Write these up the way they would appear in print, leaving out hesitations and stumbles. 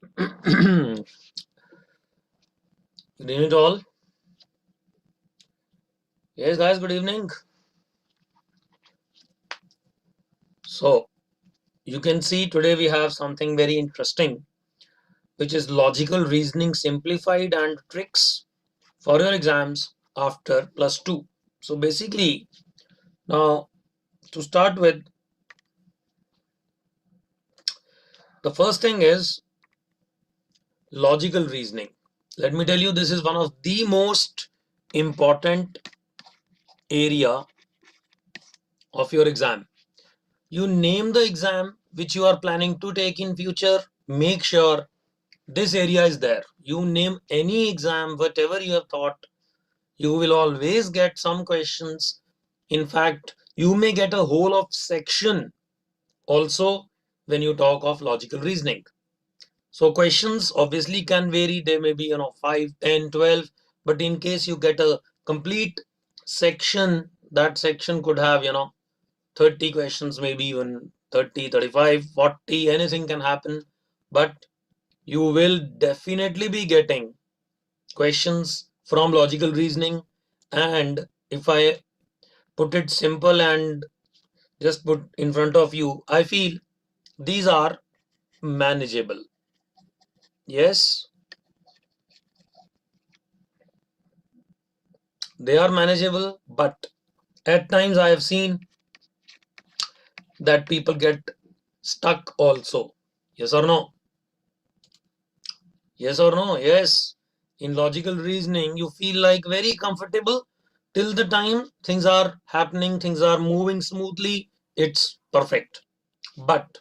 Good evening to all. Yes, guys, good evening. So, you can see today we have something very interesting, which is logical reasoning simplified and tricks for your exams after +2. So, basically, now to start with, the first thing is logical reasoning. Let me tell you, this is one of the most important area of your exam. You name the exam which you are planning to take in future, make sure this area is there. You name any exam, whatever you have thought, you will always get some questions. In fact, you may get a whole of section also when you talk of logical reasoning. So questions obviously can vary. They may be 5, 10, 12, but in case you get a complete section, that section could have 30 questions, maybe even 30, 35, 40, anything can happen. But you will definitely be getting questions from logical reasoning. And if I put it simple and just put in front of you, I feel these are manageable. Yes, they are manageable, but at times I have seen that people get stuck also. Yes or no? Yes or no? Yes. In logical reasoning, you feel like very comfortable till the time things are happening, things are moving smoothly, it's perfect. But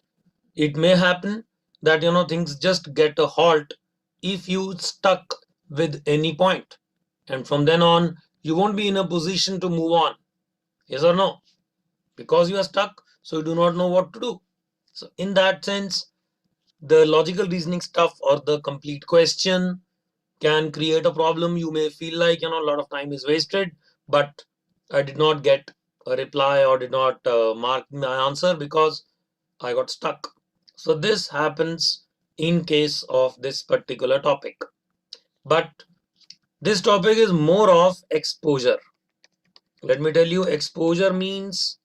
it may happen that things just get a halt if you stuck with any point. And from then on, you won't be in a position to move on. Yes or no? Because you are stuck, so you do not know what to do. So in that sense, the logical reasoning stuff or the complete question can create a problem. You may feel like a lot of time is wasted, but I did not get a reply or did not mark my answer because I got stuck. So this happens in case of this particular topic. But this topic is more of exposure. Let me tell you, exposure means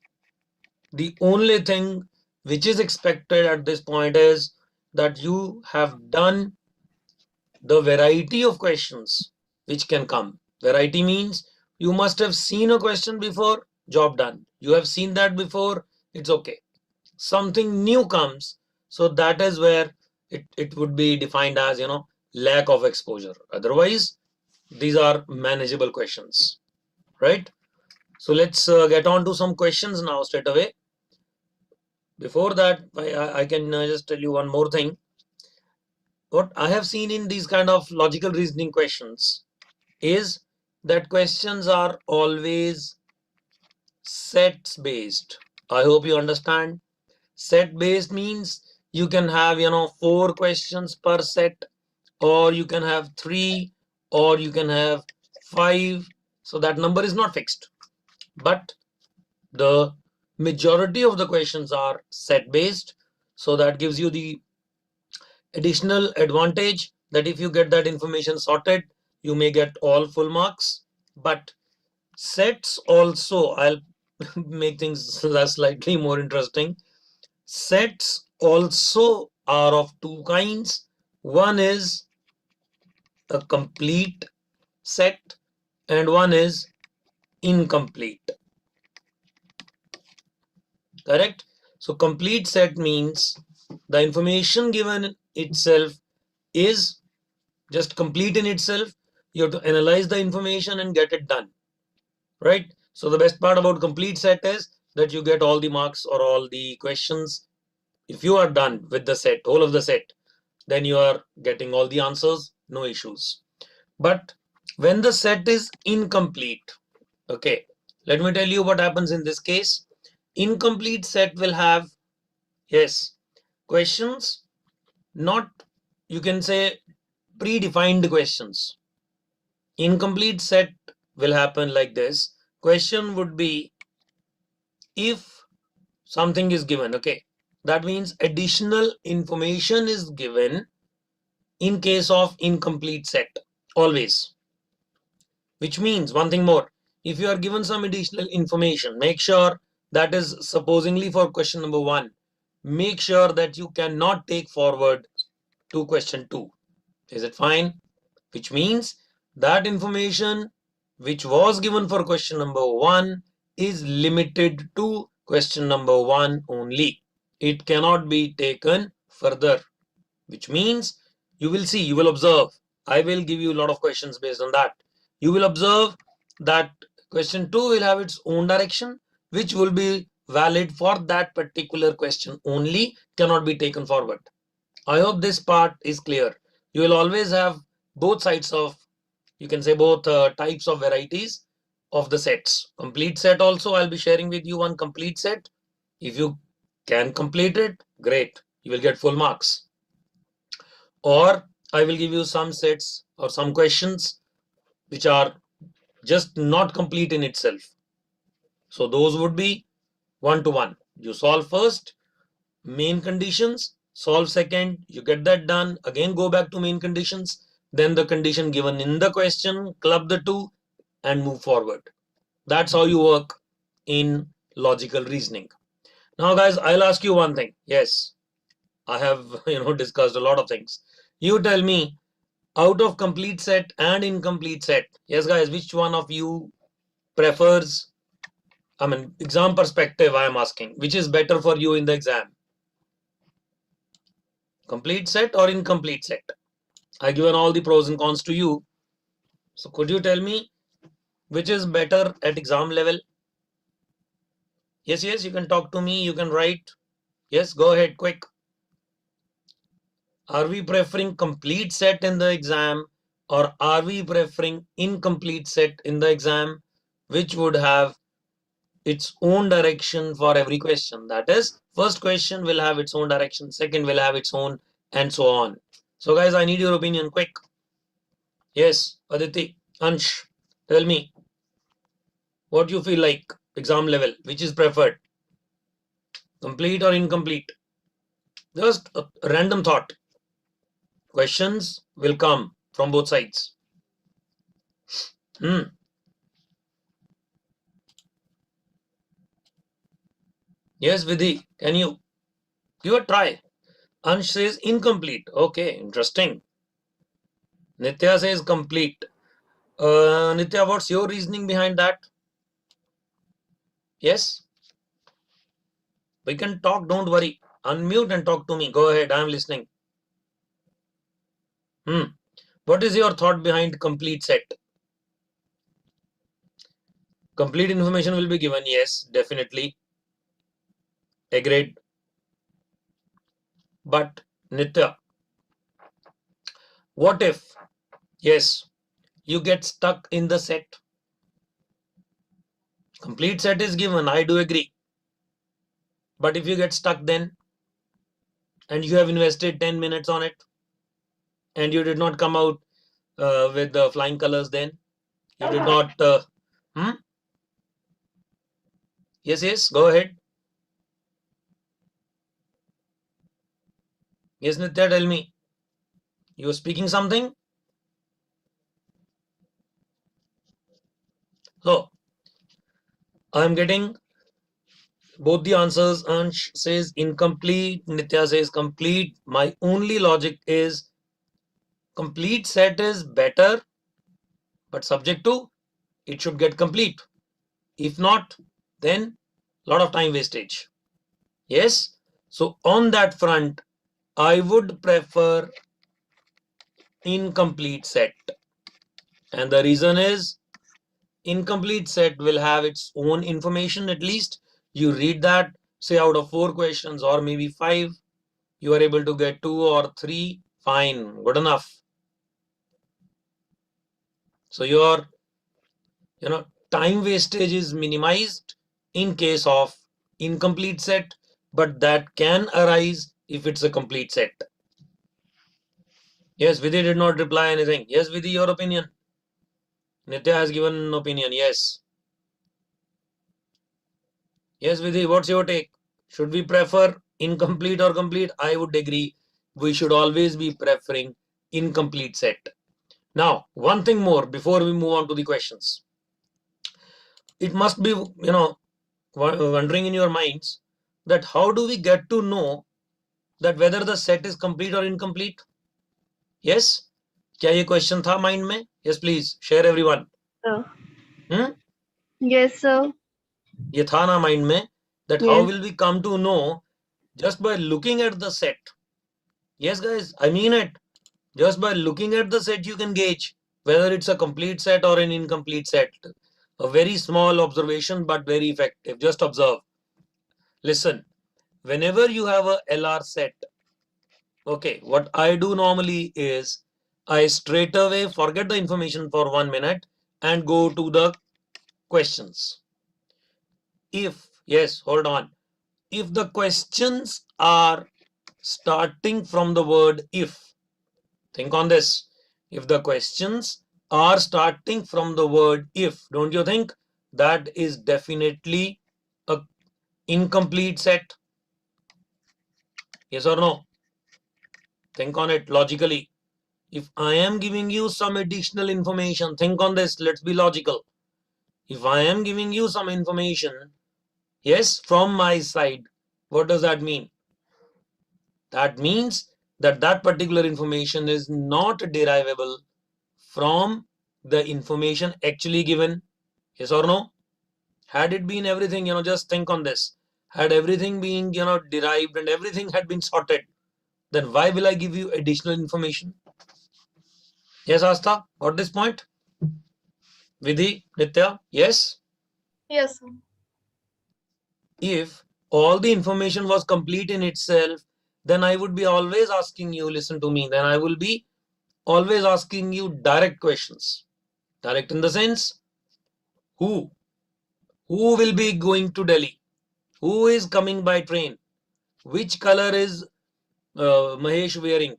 the only thing which is expected at this point is that you have done the variety of questions which can come. Variety means you must have seen a question before, job done. You have seen that before, it's okay. Something new comes, so that is where it would be defined as lack of exposure. Otherwise, these are manageable questions, right? So let's get on to some questions now straight away. Before that, I can just tell you one more thing. What I have seen in these kind of logical reasoning questions is that questions are always sets based. I hope you understand. Set based means you can have 4 questions per set, or you can have 3, or you can have 5. So that number is not fixed, but the majority of the questions are set based. So that gives you the additional advantage that if you get that information sorted, you may get all full marks. But sets also, I'll make things slightly more interesting. Sets also are of two kinds. One is a complete set and one is incomplete. Correct? So complete set means the information given itself is just complete in itself. You have to analyze the information and get it done. Right? So the best part about complete set is that you get all the marks or all the questions. If you are done with the set, whole of the set, then you are getting all the answers, no issues. But when the set is incomplete, okay, let me tell you what happens in this case. Incomplete set will have, yes, questions, not, you can say, predefined questions. Incomplete set will happen like this. Question would be if something is given, okay, that means additional information is given in case of incomplete set, always. Which means one thing more, if you are given some additional information, make sure that is supposingly for question number 1, make sure that you cannot take forward to question 2. Is it fine? Which means that information which was given for question number 1 is limited to question number 1 only. It cannot be taken further. Which means you will see, you will observe. I will give you a lot of questions based on that. You will observe that question 2 will have its own direction, which will be valid for that particular question only, cannot be taken forward. I hope this part is clear. You will always have both sides of, you can say both types of varieties of the sets. Complete set also, I'll be sharing with you one complete set. If you can complete it, great. You will get full marks. Or I will give you some sets or some questions which are just not complete in itself. So those would be 1-to-1. You solve first, main conditions, solve second, you get that done, again go back to main conditions, then the condition given in the question, club the two and move forward. That's how you work in logical reasoning. Now guys, I'll ask you one thing. Yes, I have discussed a lot of things. You tell me, out of complete set and incomplete set, yes guys, which one of you prefers, I mean exam perspective I am asking, which is better for you in the exam? Complete set or incomplete set? I given all the pros and cons to you. So could you tell me which is better at exam level? Yes, you can talk to me, you can write. Yes, go ahead, quick. Are we preferring complete set in the exam or are we preferring incomplete set in the exam, which would have its own direction for every question? That is, first question will have its own direction, second will have its own, and so on. So guys, I need your opinion, quick. Yes, Aditi, Ansh, tell me what you feel like exam level, which is preferred, complete or incomplete? Just a random thought. Questions will come from both sides. Yes, Vidhi, can you give a try? Ansh says incomplete. Okay, interesting. Nitya says complete. Nitya, what's your reasoning behind that? Yes? We can talk, don't worry. Unmute and talk to me. Go ahead, I am listening. What is your thought behind complete set? Complete information will be given. Yes, definitely. Agreed. But Nitya, what if, yes, you get stuck in the set? Complete set is given, I do agree. But if you get stuck then, and you have invested 10 minutes on it, and you did not come out with the flying colors, then you did not. Yes, go ahead. Yes, Nitya, tell me. You were speaking something? So, I am getting both the answers. Ansh says incomplete, Nitya says complete. My only logic is complete set is better, but subject to it should get complete. If not, then a lot of time wastage. Yes. So on that front, I would prefer incomplete set. And the reason is incomplete set will have its own information. At least you read that, say out of 4 questions or maybe 5, you are able to get 2 or 3. Fine, good enough. So your time wastage is minimized in case of incomplete set, but that can arise if it's a complete set. Yes, Vidhi did not reply anything. Yes, Vidhi, your opinion. Nitya has given an opinion. Yes. Yes, Vidhi, what's your take? Should we prefer incomplete or complete? I would agree. We should always be preferring incomplete set. Now, one thing more before we move on to the questions. It must be, wondering in your minds that how do we get to know that whether the set is complete or incomplete? Yes? क्या ये question था mind में? Yes, please share everyone. Yes, sir. ये था ना mind में that how Yes. will we come to know just by looking at the set? Yes, guys, I mean it. Just by looking at the set, you can gauge whether it's a complete set or an incomplete set. A very small observation, but very effective. Just observe. Listen, whenever you have a LR set, okay, what I do normally is I straight away forget the information for 1 minute and go to the questions. If, yes, hold on. If the questions are starting from the word if, think on this. If the questions are starting from the word if, don't you think that is definitely a incomplete set? Yes or no? Think on it logically. If I am giving you some additional information, think on this. Let's be logical. If I am giving you some information, yes, from my side, what does that mean? That means that that particular information is not derivable from the information actually given. Yes or no? Had it been everything, just think on this. Had everything been, derived and everything had been sorted, then why will I give you additional information? Yes, Astha, got this point? Vidhi, Nitya, yes? Yes, sir. If all the information was complete in itself, then I would be always asking you, listen to me, then I will be always asking you direct questions. Direct in the sense, who? Who will be going to Delhi? Who is coming by train? Which color is Mahesh wearing?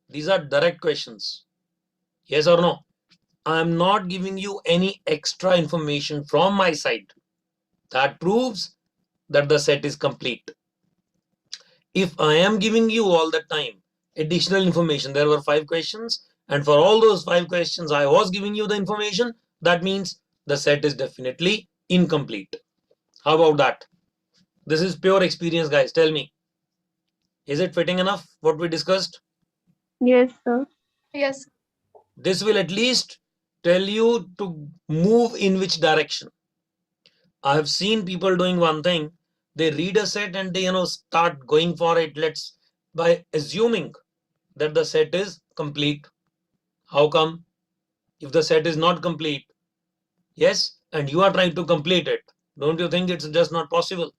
These are direct questions. Yes or no? I am not giving you any extra information from my side. That proves that the set is complete. If I am giving you all the time additional information, there were 5 questions, and for all those 5 questions I was giving you the information, that means the set is definitely incomplete. How about that? This is pure experience, guys. Tell me, is it fitting enough what we discussed? Yes, sir. Yes. This will at least tell you to move in which direction. I have seen people doing one thing. They read a set and they start going for it. Let's by assuming that the set is complete. How come? If the set is not complete, yes, and you are trying to complete it, don't you think it's just not possible?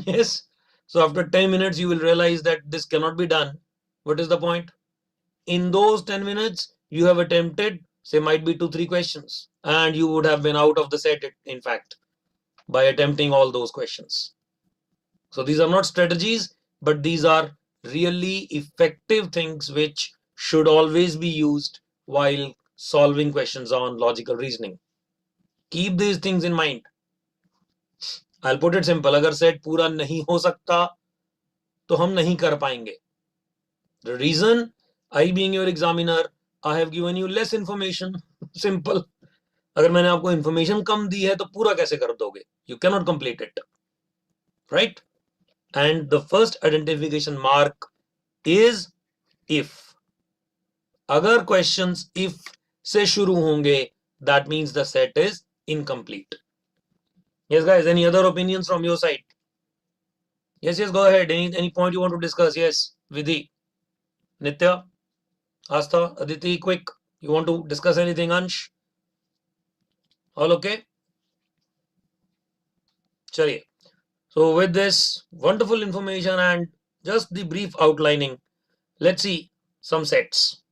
Yes. So after 10 minutes, you will realize that this cannot be done. What is the point? In those 10 minutes, you have attempted, say, might be 2-3 questions, and you would have been out of the set, in fact, by attempting all those questions. So these are not strategies, but these are really effective things which should always be used while solving questions on logical reasoning. Keep these things in mind. I'll put it simple. अगर set पूरा नहीं हो सकता तो हम नहीं कर पाएंगे. The reason, I being your examiner, I have given you less information. Simple. अगर मैंने आपको information कम दी है तो पूरा कैसे कर दोगे? You cannot complete it. Right? And the first identification mark is if. अगर questions if से शुरू होंगे, that means the set is incomplete. Yes, guys, any other opinions from your side? Yes, go ahead. Any point you want to discuss? Yes, Vidhi, Nitya, Astha, Aditi, quick. You want to discuss anything, Ansh? All okay? Chaliye. So with this wonderful information and just the brief outlining, let's see some sets.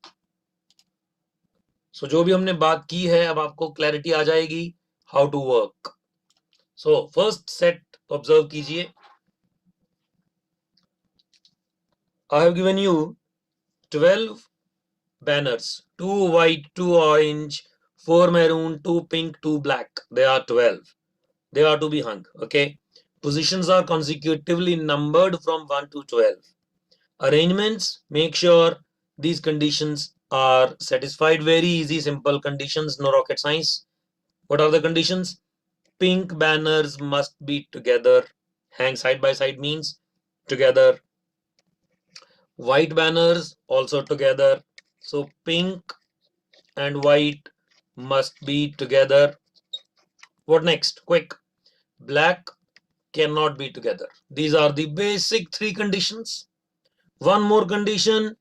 So जो भी हमने बात की है, अब आपको clarity आ जाएगी how to work. So first set observe कीजिए. I have given you 12 banners, 2 white, 2 orange, 4 maroon, 2 pink, 2 black. They are 12. They are to be hung. Okay. Positions are consecutively numbered from 1 to 12. Arrangements, make sure these conditions are satisfied. Very easy, simple conditions, no rocket science. What are the conditions? Pink banners must be together. Hang side by side means together. White banners also together. So pink and white must be together. What next? Quick. Black cannot be together. These are the basic three conditions. One more condition: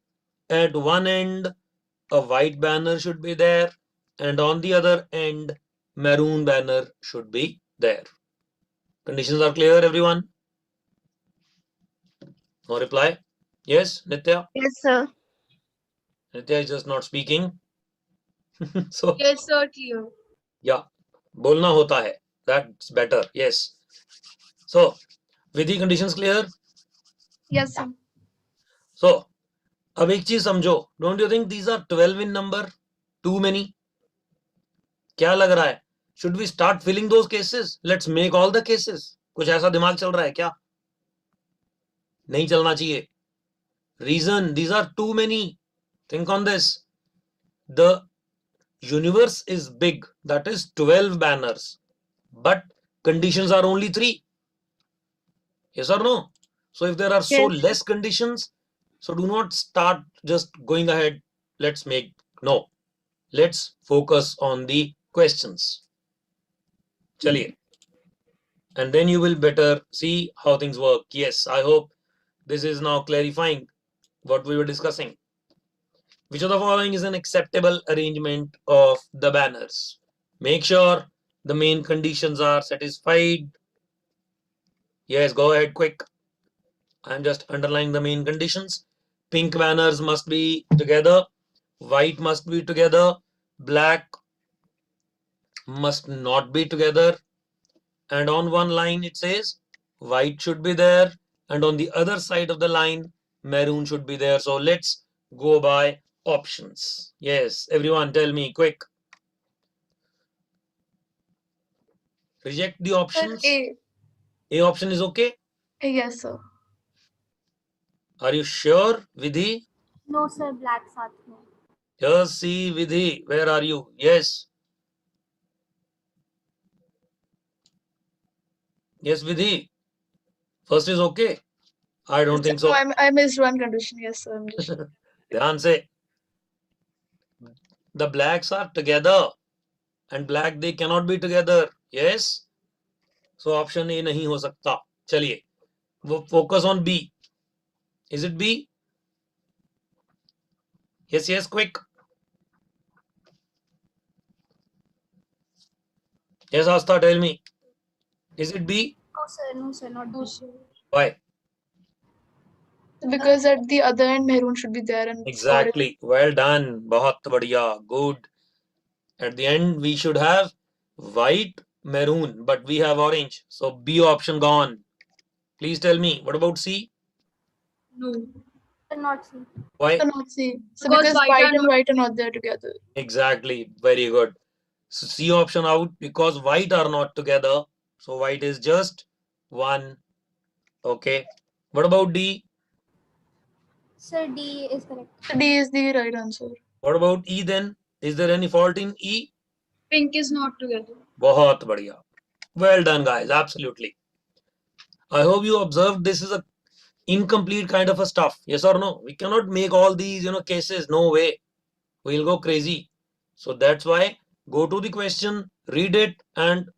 at one end a white banner should be there, and on the other end maroon banner should be there. Conditions are clear, everyone? No reply? Yes, Nitya? Yes, sir. Nitya is just not speaking. So Yes, sir, clear. yeah, बोलना होता है. That's better. Yes. So Vidhi conditions clear? Yes, sir. So अब एक चीज समझो. Don't you think these are 12 in number? Too many? क्या लग रहा है? Should we start filling those cases? Let's make all the cases. कुछ ऐसा दिमाग चल रहा है क्या? नहीं चलना चाहिए. Reason, these are too many. Think on this. The universe is big, that is 12 banners, but conditions are only 3. Yes or no? So if there are so Yes. less conditions, so do not start just going ahead. Let's make, no, let's focus on the questions. Chaliye. And then you will better see how things work. Yes, I hope this is now clarifying what we were discussing. Which of the following is an acceptable arrangement of the banners? Make sure the main conditions are satisfied. Yes, go ahead quick. I'm just underlining the main conditions. Pink banners must be together. White must be together. Black must not be together. And on one line it says white should be there. And on the other side of the line, maroon should be there. So let's go by options. Yes, everyone tell me quick. Reject the options. A. A option is okay. Yes, sir. Are you sure, Vidhi? No, sir, black साथ में. Just see, Vidhi. Where are you? Yes. Yes, Vidhi. First is okay. I don't think so. No, I missed one condition. Yes, sir. ध्यान से. The blacks are together and black they cannot be together. Yes. So option A नहीं हो सकता. चलिए. वो focus on B. Is it B? Yes, yes, quick. Yes, Asta, tell me. Is it B? No, sir, not B. Why? Because at the other end, maroon should be there and Exactly. Well done. बहुत बढ़िया. Good. At the end, we should have white, maroon, but we have orange. So B option gone. Please tell me, what about C? No. Not C. Why? Not C. So because white and white are not there together. Exactly. Very good. So C option out because white are not together. So white is just one. Okay. What about D? Sir, D is correct. D is the right answer. What about E then? Is there any fault in E? Pink is not together. बहुत बढ़िया. Well done, guys. Absolutely. I hope you observed this is a incomplete kind of a stuff. Yes or no? We cannot make all these, cases. No way. We'll go crazy. So that's why go to the question, read it, and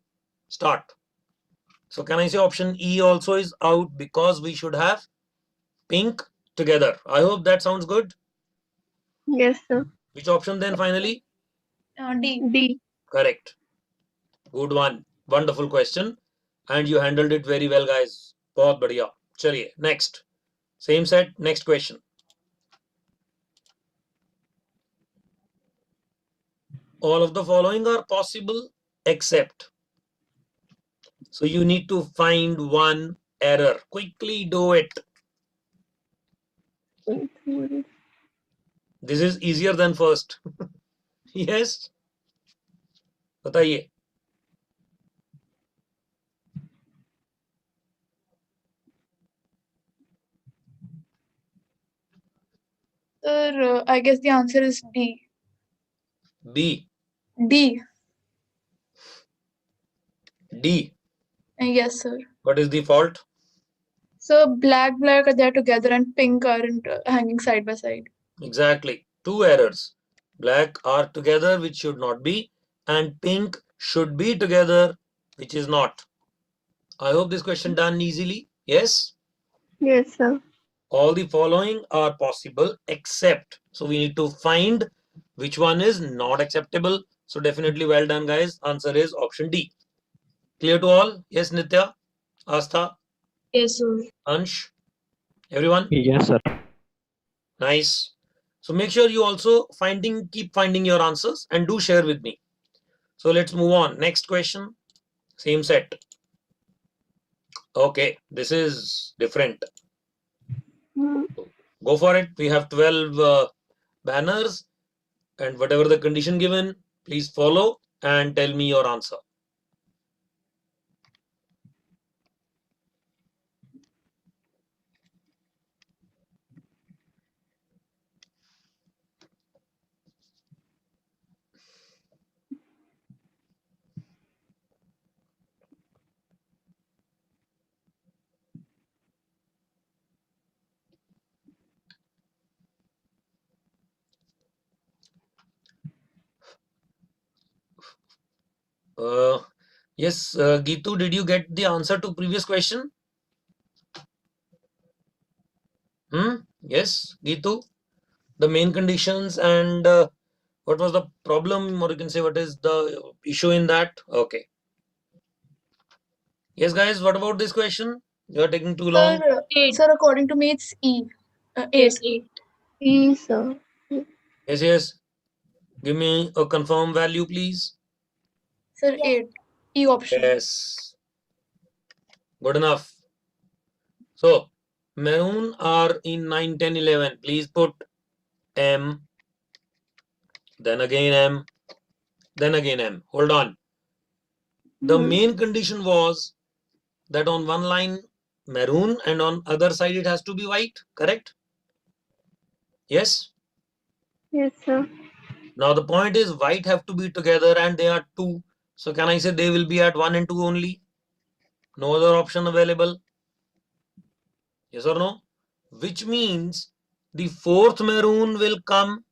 start. So can I say option E also is out because we should have pink together? I hope that sounds good. Yes, sir. Which option then finally? D. D. Correct. Good one. Wonderful question. And you handled it very well, guys. बहुत बढ़िया. चलिए, next. Same set, next question. All of the following are possible except. So you need to find one error. Quickly do it. This is easier than first. Yes. बताइए. Sir, I guess the answer is D. B. D. D. Yes, sir. What is the fault? So black are there together and pink aren't hanging side by side. Exactly. Two errors. Black are together, which should not be, and pink should be together, which is not. I hope this question done easily. Yes? Yes, sir. All the following are possible except. So we need to find which one is not acceptable. So definitely well done, guys. Answer is option D. Clear to all? Yes, Nitya? Astha? Yes, sir. Ansh? Everyone? Yes, sir. Nice. So make sure you also keep finding your answers and do share with me. So let's move on. Next question. Same set. Okay, this is different. Go for it. We have 12 banners, and whatever the condition given, please follow and tell me your answer. Yes, Gitu, did you get the answer to previous question? Yes, Gitu. The main conditions and what was the problem, or you can say what is the issue in that? Okay. Yes, guys, what about this question? You are taking too long. Sir, according to me, it's E. Yes, 8. E, sir. Yes, yes. Give me a confirm value, please. Sir, 8. E option. Yes. Good enough. So, maroon are in 9, 10, 11. Please put M, then again M, then again M. Hold on. The main condition was that on one line maroon and on other side it has to be white, correct? Yes? Yes, sir. Now the point is white have to be together and they are two. So can I say they will be at 1 and 2 only? No other option available? Yes or no? Which means the fourth maroon will come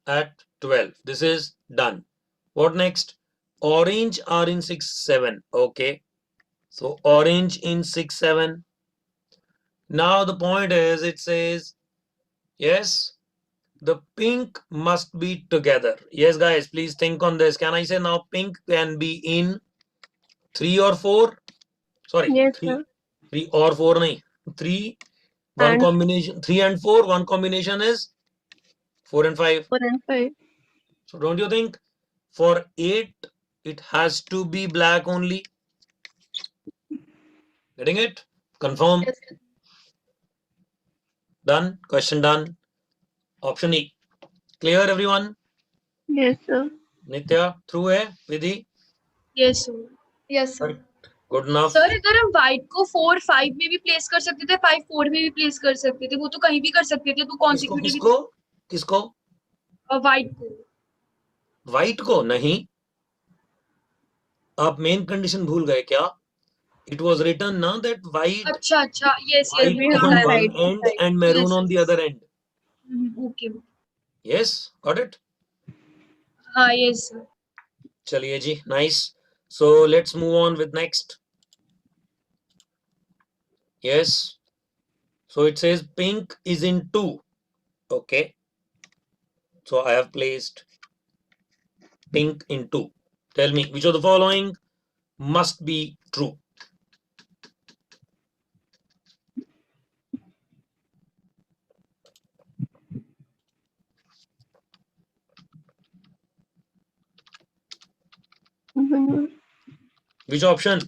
at 12. This is done. What next? Orange are in 6, 7. Okay. So orange in 6, 7. Now the point is it says, yes, the pink must be together. Yes, guys, please think on this. Can I say now pink can be in 3 or 4? Sorry, Yes, 3. sir. 3 or 4 nahi. 3, one And combination, 3 and 4, one combination is 4 and 5. 4 and 5. So don't you think for 8 it has to be black only? Getting it? Confirm. Yes. Done. Question done. Option E. Clear, everyone? Yes, sir. Nitya, through hai? Vidhi? Yes, sir. Yes, sir. Good enough. Sir अगर हम white को 4 5 में भी place कर सकते थे, 5 4 में भी प्लेस कर सकते थे, वो तो कहीं भी कर सकते थे, तो किसको कॉन्सिक्यूटिव किसको किसको व्हाइट को व्हाइट को नहीं. आप मेन कंडीशन भूल गए क्या? It was written now that white अच्छा अच्छा yes yes white we have on done one right end and maroon on the other end. Okay Yes, got it? हाँ यस सर चलिए जी, nice. So let's move on with next. Yes. So it says pink is in 2. Okay. So I have placed pink in 2. Tell me which of the following must be true. Which option?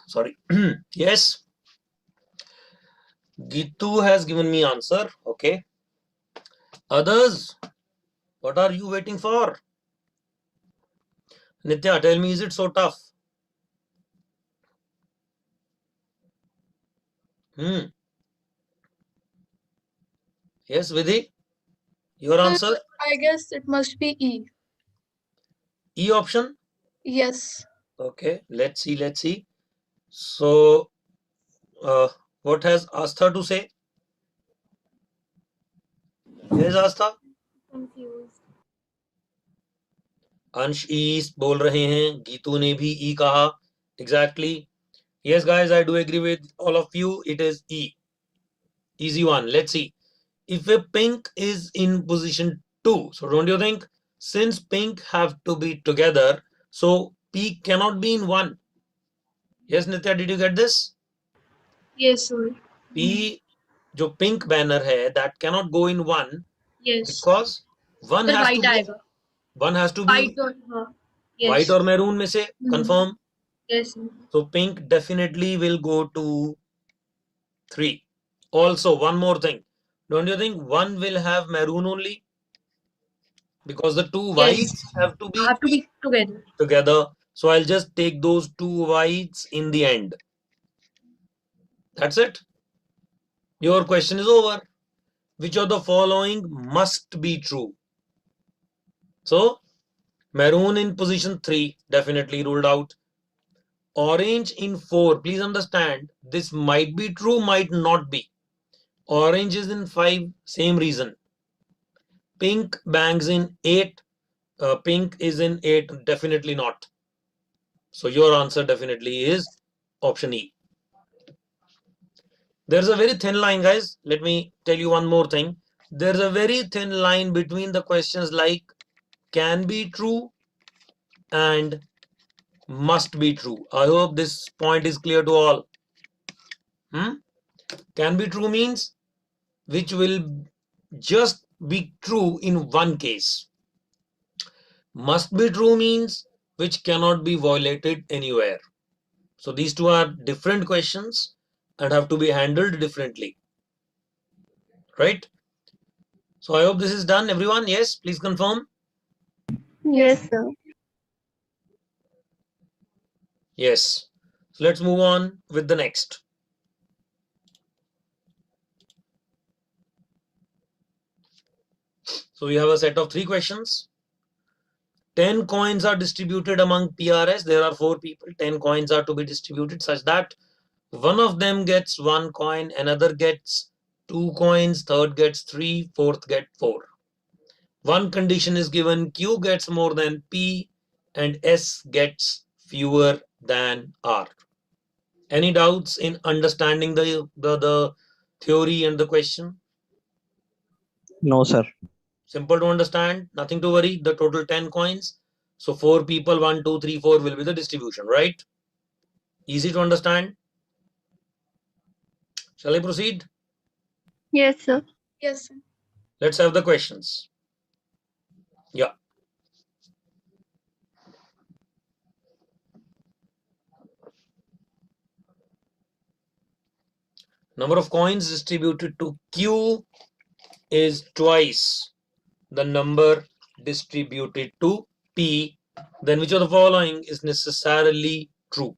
Sorry. Yes. Gitu has given me answer. Okay. Others, what are you waiting for? Nitya, tell me, is it so tough? Yes, Vidhi, your answer? I guess it must be E. E option? Yes. Okay, let's see, let's see. So, what has Astha to say? Yes, Astha? Confused. अंश ई बोल रहे हैं, गीतू ने भी ई कहा. Exactly. Yes, guys, I do agree with all of you. It is E. Easy one. Let's see. If a pink is in position 2, so don't you think, since pink have to be together, so P cannot be in 1. Yes, Nitya, did you get this? Yes, sir. P जो pink banner है, that cannot go in 1 Yes. because one फिर has to white be आएगा. one has to be White और हाँ. white Yes. or maroon में से confirm. Yes. So pink definitely will go to 3. Also, one more thing. Don't you think one will have maroon only? Because the two Yes. whites have to be Have to be together. together. So I'll just take those two whites in the end. That's it. Your question is over. Which of the following must be true? So, maroon in position 3, definitely ruled out. Orange in 4, please understand, this might be true, might not be. Orange is in 5, same reason. Pink bangs in 8, pink is in 8, definitely not. So your answer definitely is option E. There's a very thin line, guys. Let me tell you one more thing. There's a very thin line between the questions like can be true and must be true. I hope this point is clear to all. Can be true means which will just be true in one case. Must be true means which cannot be violated anywhere. So these two are different questions and have to be handled differently. Right? So I hope this is done, everyone. Yes, please confirm. Yes, sir. Yes. So let's move on with the next. So we have a set of 3 questions. 10 coins are distributed among PRS. There are 4 people. 10 coins are to be distributed such that one of them gets 1 coin, another gets 2 coins, third gets 3, fourth gets 4. One condition is given: Q gets more than P and S gets fewer than R. Any doubts in understanding the theory and the question? No, sir. Simple to understand, nothing to worry. The total 10 coins. So 4 people, 1, 2, 3, 4 will be the distribution, right? Easy to understand. Shall I proceed? Yes, sir. Yes. Let's have the questions. Yeah. Number of coins distributed to Q is twice the number distributed to P. Then which of the following is necessarily true?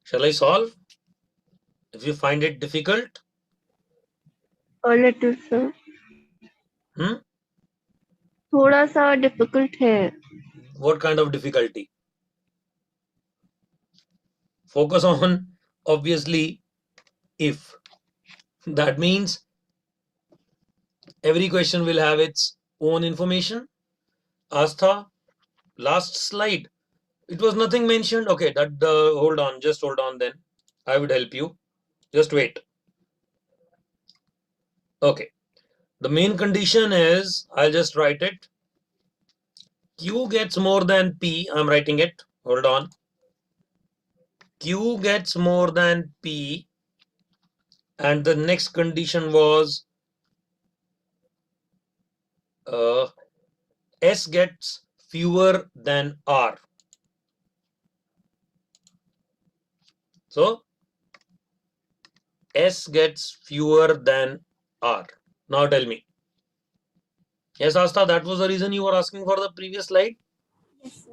Shall I solve? If you find it difficult, A little, sir. थोड़ा सा difficult है. What kind of difficulty? Focus on obviously if. That means every question will have its own information. Astha, last slide. It was nothing mentioned. Okay, that hold on, just hold on then. I would help you. Just wait. Okay. The main condition is, I'll just write it. Q gets more than P. I'm writing it. Hold on. Q gets more than P. And the next condition was S gets fewer than R. So S gets fewer than R. Now tell me. Yes, Asta, that was the reason you were asking for the previous slide. Yes, sir.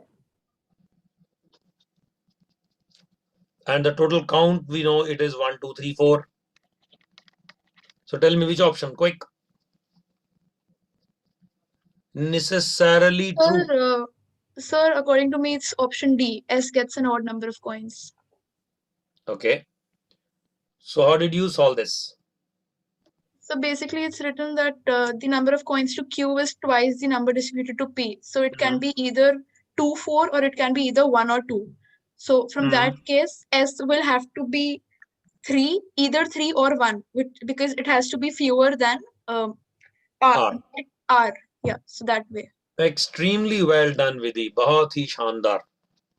And the total count, we know it is 1, 2, 3, 4. So tell me which option, quick. Necessarily true. Sir, according to me, it's option D. S gets an odd number of coins. Okay. So how did you solve this? So basically, it's written that the number of coins to Q is twice the number distributed to P. So it can be either 2, 4, or it can be either 1 or 2. So from that case, S will have to be 3, either 3 or 1, because it has to be fewer than R. R. Yeah, so that way. Extremely well done, Vidhi. बहुत ही शानदार.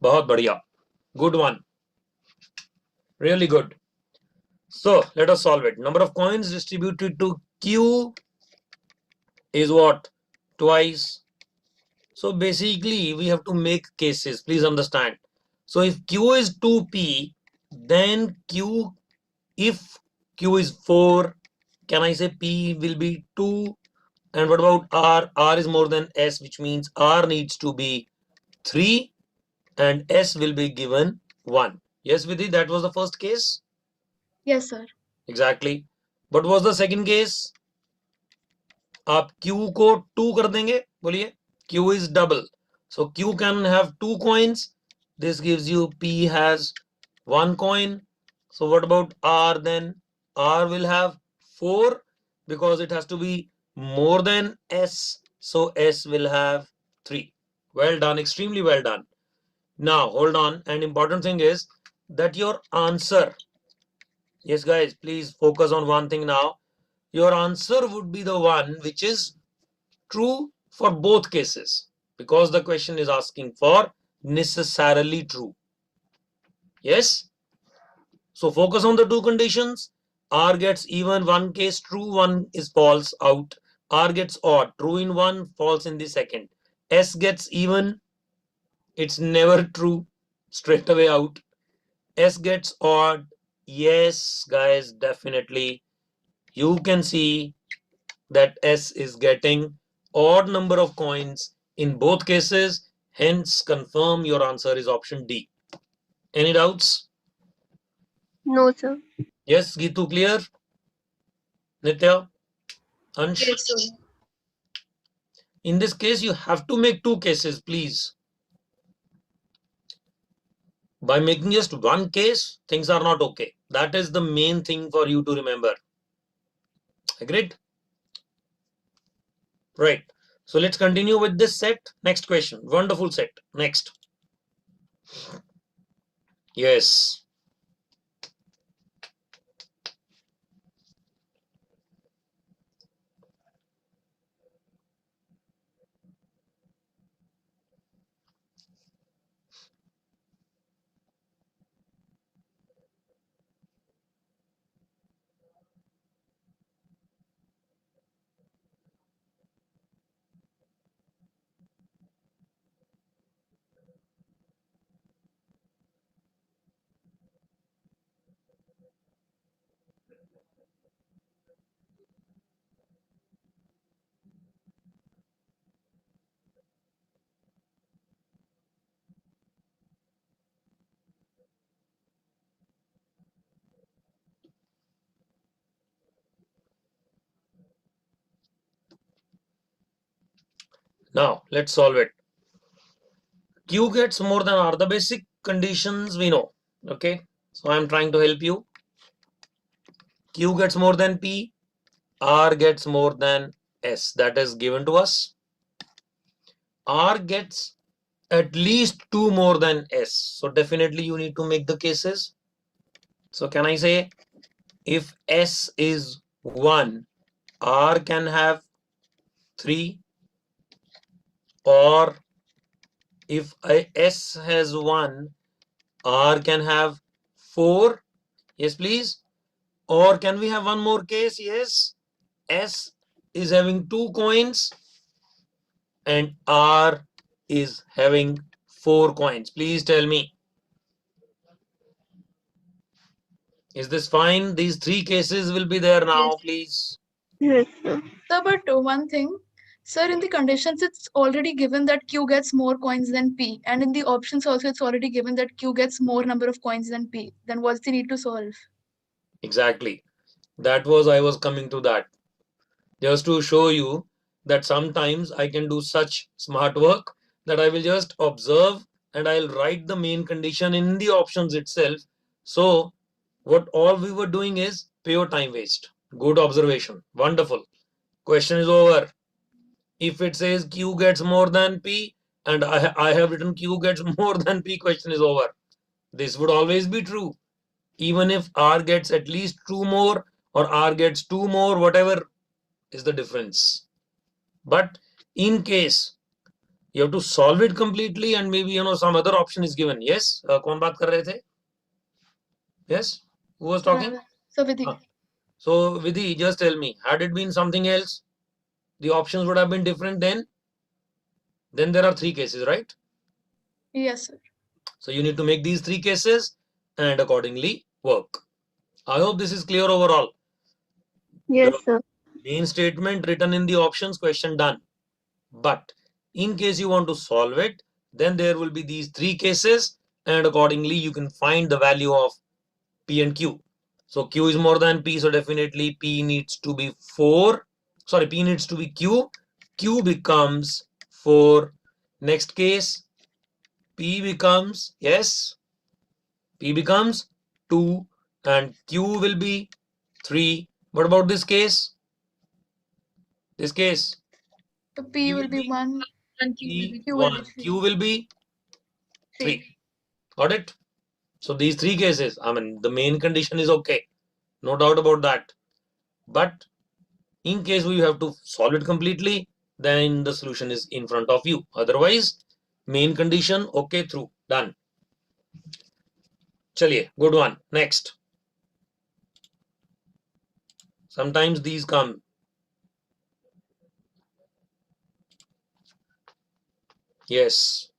बहुत बढ़िया. Good one. Really good. So let us solve it. Number of coins distributed to Q is what? Twice. So basically we have to make cases. Please understand. So if Q is 2P, then Q, if Q is 4, can I say P will be 2? And what about R? R is more than S, which means R needs to be 3 and S will be given 1. Yes, Vidhi, that was the first case. Yes, sir. Exactly. What was the second case? आप Q को 2 कर देंगे, बोलिए. Q is double. So Q can have 2 coins. This gives you P has 1 coin. So what about R then? R will have 4 because it has to be more than S. So S will have 3. Well done. Extremely well done. Now hold on. An important thing is that your answer. Yes, guys, please focus on one thing now. Your answer would be the one which is true for both cases, because the question is asking for necessarily true. Yes. So focus on the two conditions. R gets even, one case true, one is false, out. R gets odd, true in one, false in the second. S gets even, it's never true, straight away out. S gets odd, yes, guys, definitely. You can see that S is getting odd number of coins in both cases. Hence, confirm your answer is option D. Any doubts? No, sir. Yes, Gitu, clear? Nitya? Ansh? Yes, sir. In this case, you have to make two cases, please. By making just one case, things are not okay. That is the main thing for you to remember. Agreed? Right. So let's continue with this set. Next question. Wonderful set. Next. Yes. Now let's solve it. Q gets more than R. The basic conditions we know. Okay. So I'm trying to help you. Q gets more than P. R gets more than S. That is given to us. R gets at least 2 more than S. So definitely you need to make the cases. So can I say if S is 1, R can have 3, or If S has 1, R can have 4. Yes, please. Or can we have one more case? Yes. S is having 2 coins and R is having 4 coins. Please tell me. Is this fine? These 3 cases will be there now, Yes. please. Yes, sir. Sir, but one thing, sir, in the conditions, it's already given that Q gets more coins than P. And in the options also, it's already given that Q gets more number of coins than P. Then what's the need to solve? Exactly. I was coming to that. Just to show you that sometimes I can do such smart work that I will just observe and I'll write the main condition in the options itself. So what all we were doing is pure time waste. Good observation. Wonderful. Question is over. If it says Q gets more than P and I have written Q gets more than P, question is over. This would always be true. Even if R gets at least 2 more or R gets 2 more, whatever is the difference. But in case you have to solve it completely and maybe some other option is given. Yes? कौन बात कर रहे थे? Yes? Who was talking? So Vidhi. So Vidhi, just tell me, had it been something else, the options would have been different then? Then there are 3 cases, right? Yes, sir. So you need to make these 3 cases and accordingly work. I hope this is clear overall. Yes, The sir. main statement written in the options, question done. But in case you want to solve it, then there will be these 3 cases and accordingly you can find the value of P and Q. So Q is more than P, so definitely P needs to be 4. Sorry, P needs to be Q. Q becomes 4. Next case, P becomes, yes, P becomes 2 and Q will be 3. What about this case? This case, So P will be 1 and Q will be 3. Q will be 3. Got it? So these 3 cases, I mean, the main condition is okay. No doubt about that. But in case we have to solve it completely, then the solution is in front of you. Otherwise, main condition, okay, through, done. Chaliye, good one. Next. Sometimes these come. Yes.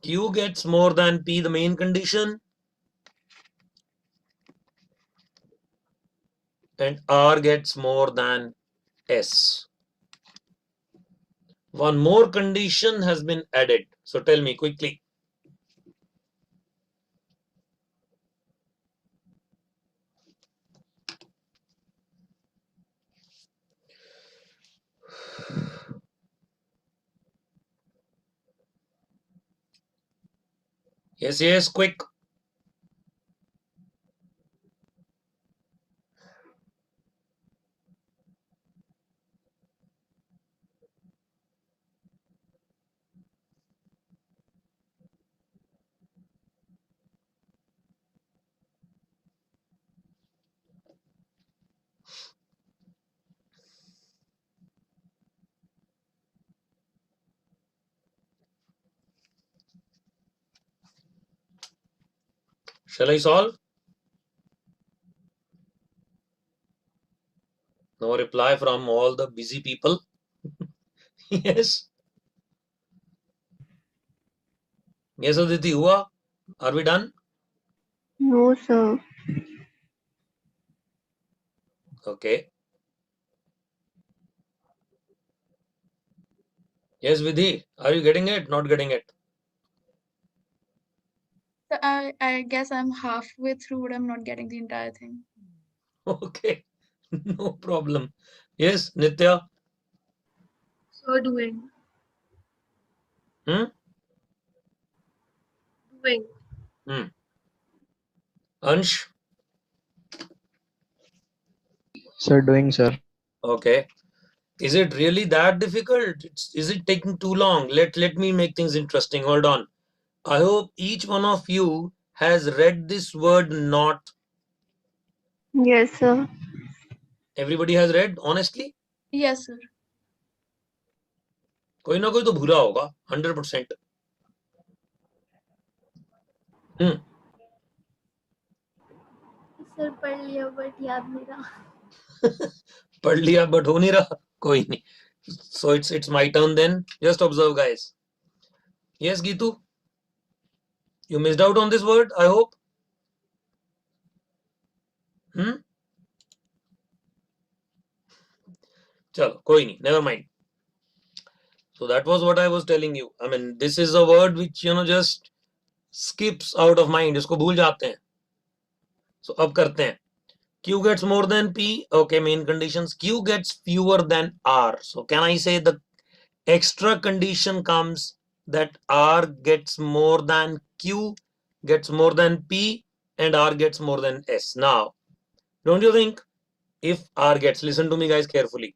Q gets more than P, the main condition. And R gets more than S. One more condition has been added. So tell me quickly. Yes, yes, quick. Shall I solve? No reply from all the busy people. Yes. Yes, Aditi, hua? Are we done? No, sir. Okay. Yes, Vidhi, are you getting it? Not getting it? So I guess I'm halfway through, but I'm not getting the entire thing. Okay. No problem. Yes, Nitya? So doing. Hmm? Doing. Hmm. Ansh? Sir, doing, sir. Okay. Is it really that difficult? Is it taking too long? Let me make things interesting. Hold on. I hope each one of you has read this word not. Yes, sir. Everybody has read honestly? Yes, sir. कोई ना कोई तो भूला होगा 100%. Sir पढ़ लिया but याद नहीं रहा. पढ़ लिया बट हो नहीं रहा. कोई नहीं. So it's my turn then. Just observe, guys. Yes, Gitu, you missed out on this word, I hope. Chalo, koi nahi, never mind. So that was what I was telling you. I mean, this is a word which just skips out of mind. इसको भूल जाते हैं. So अब करते हैं. Q gets more than P. Okay, main conditions. Q gets fewer than R. So can I say the extra condition comes that R gets more than Q, gets more than P, and R gets more than S. Now, don't you think if R gets, listen to me guys carefully,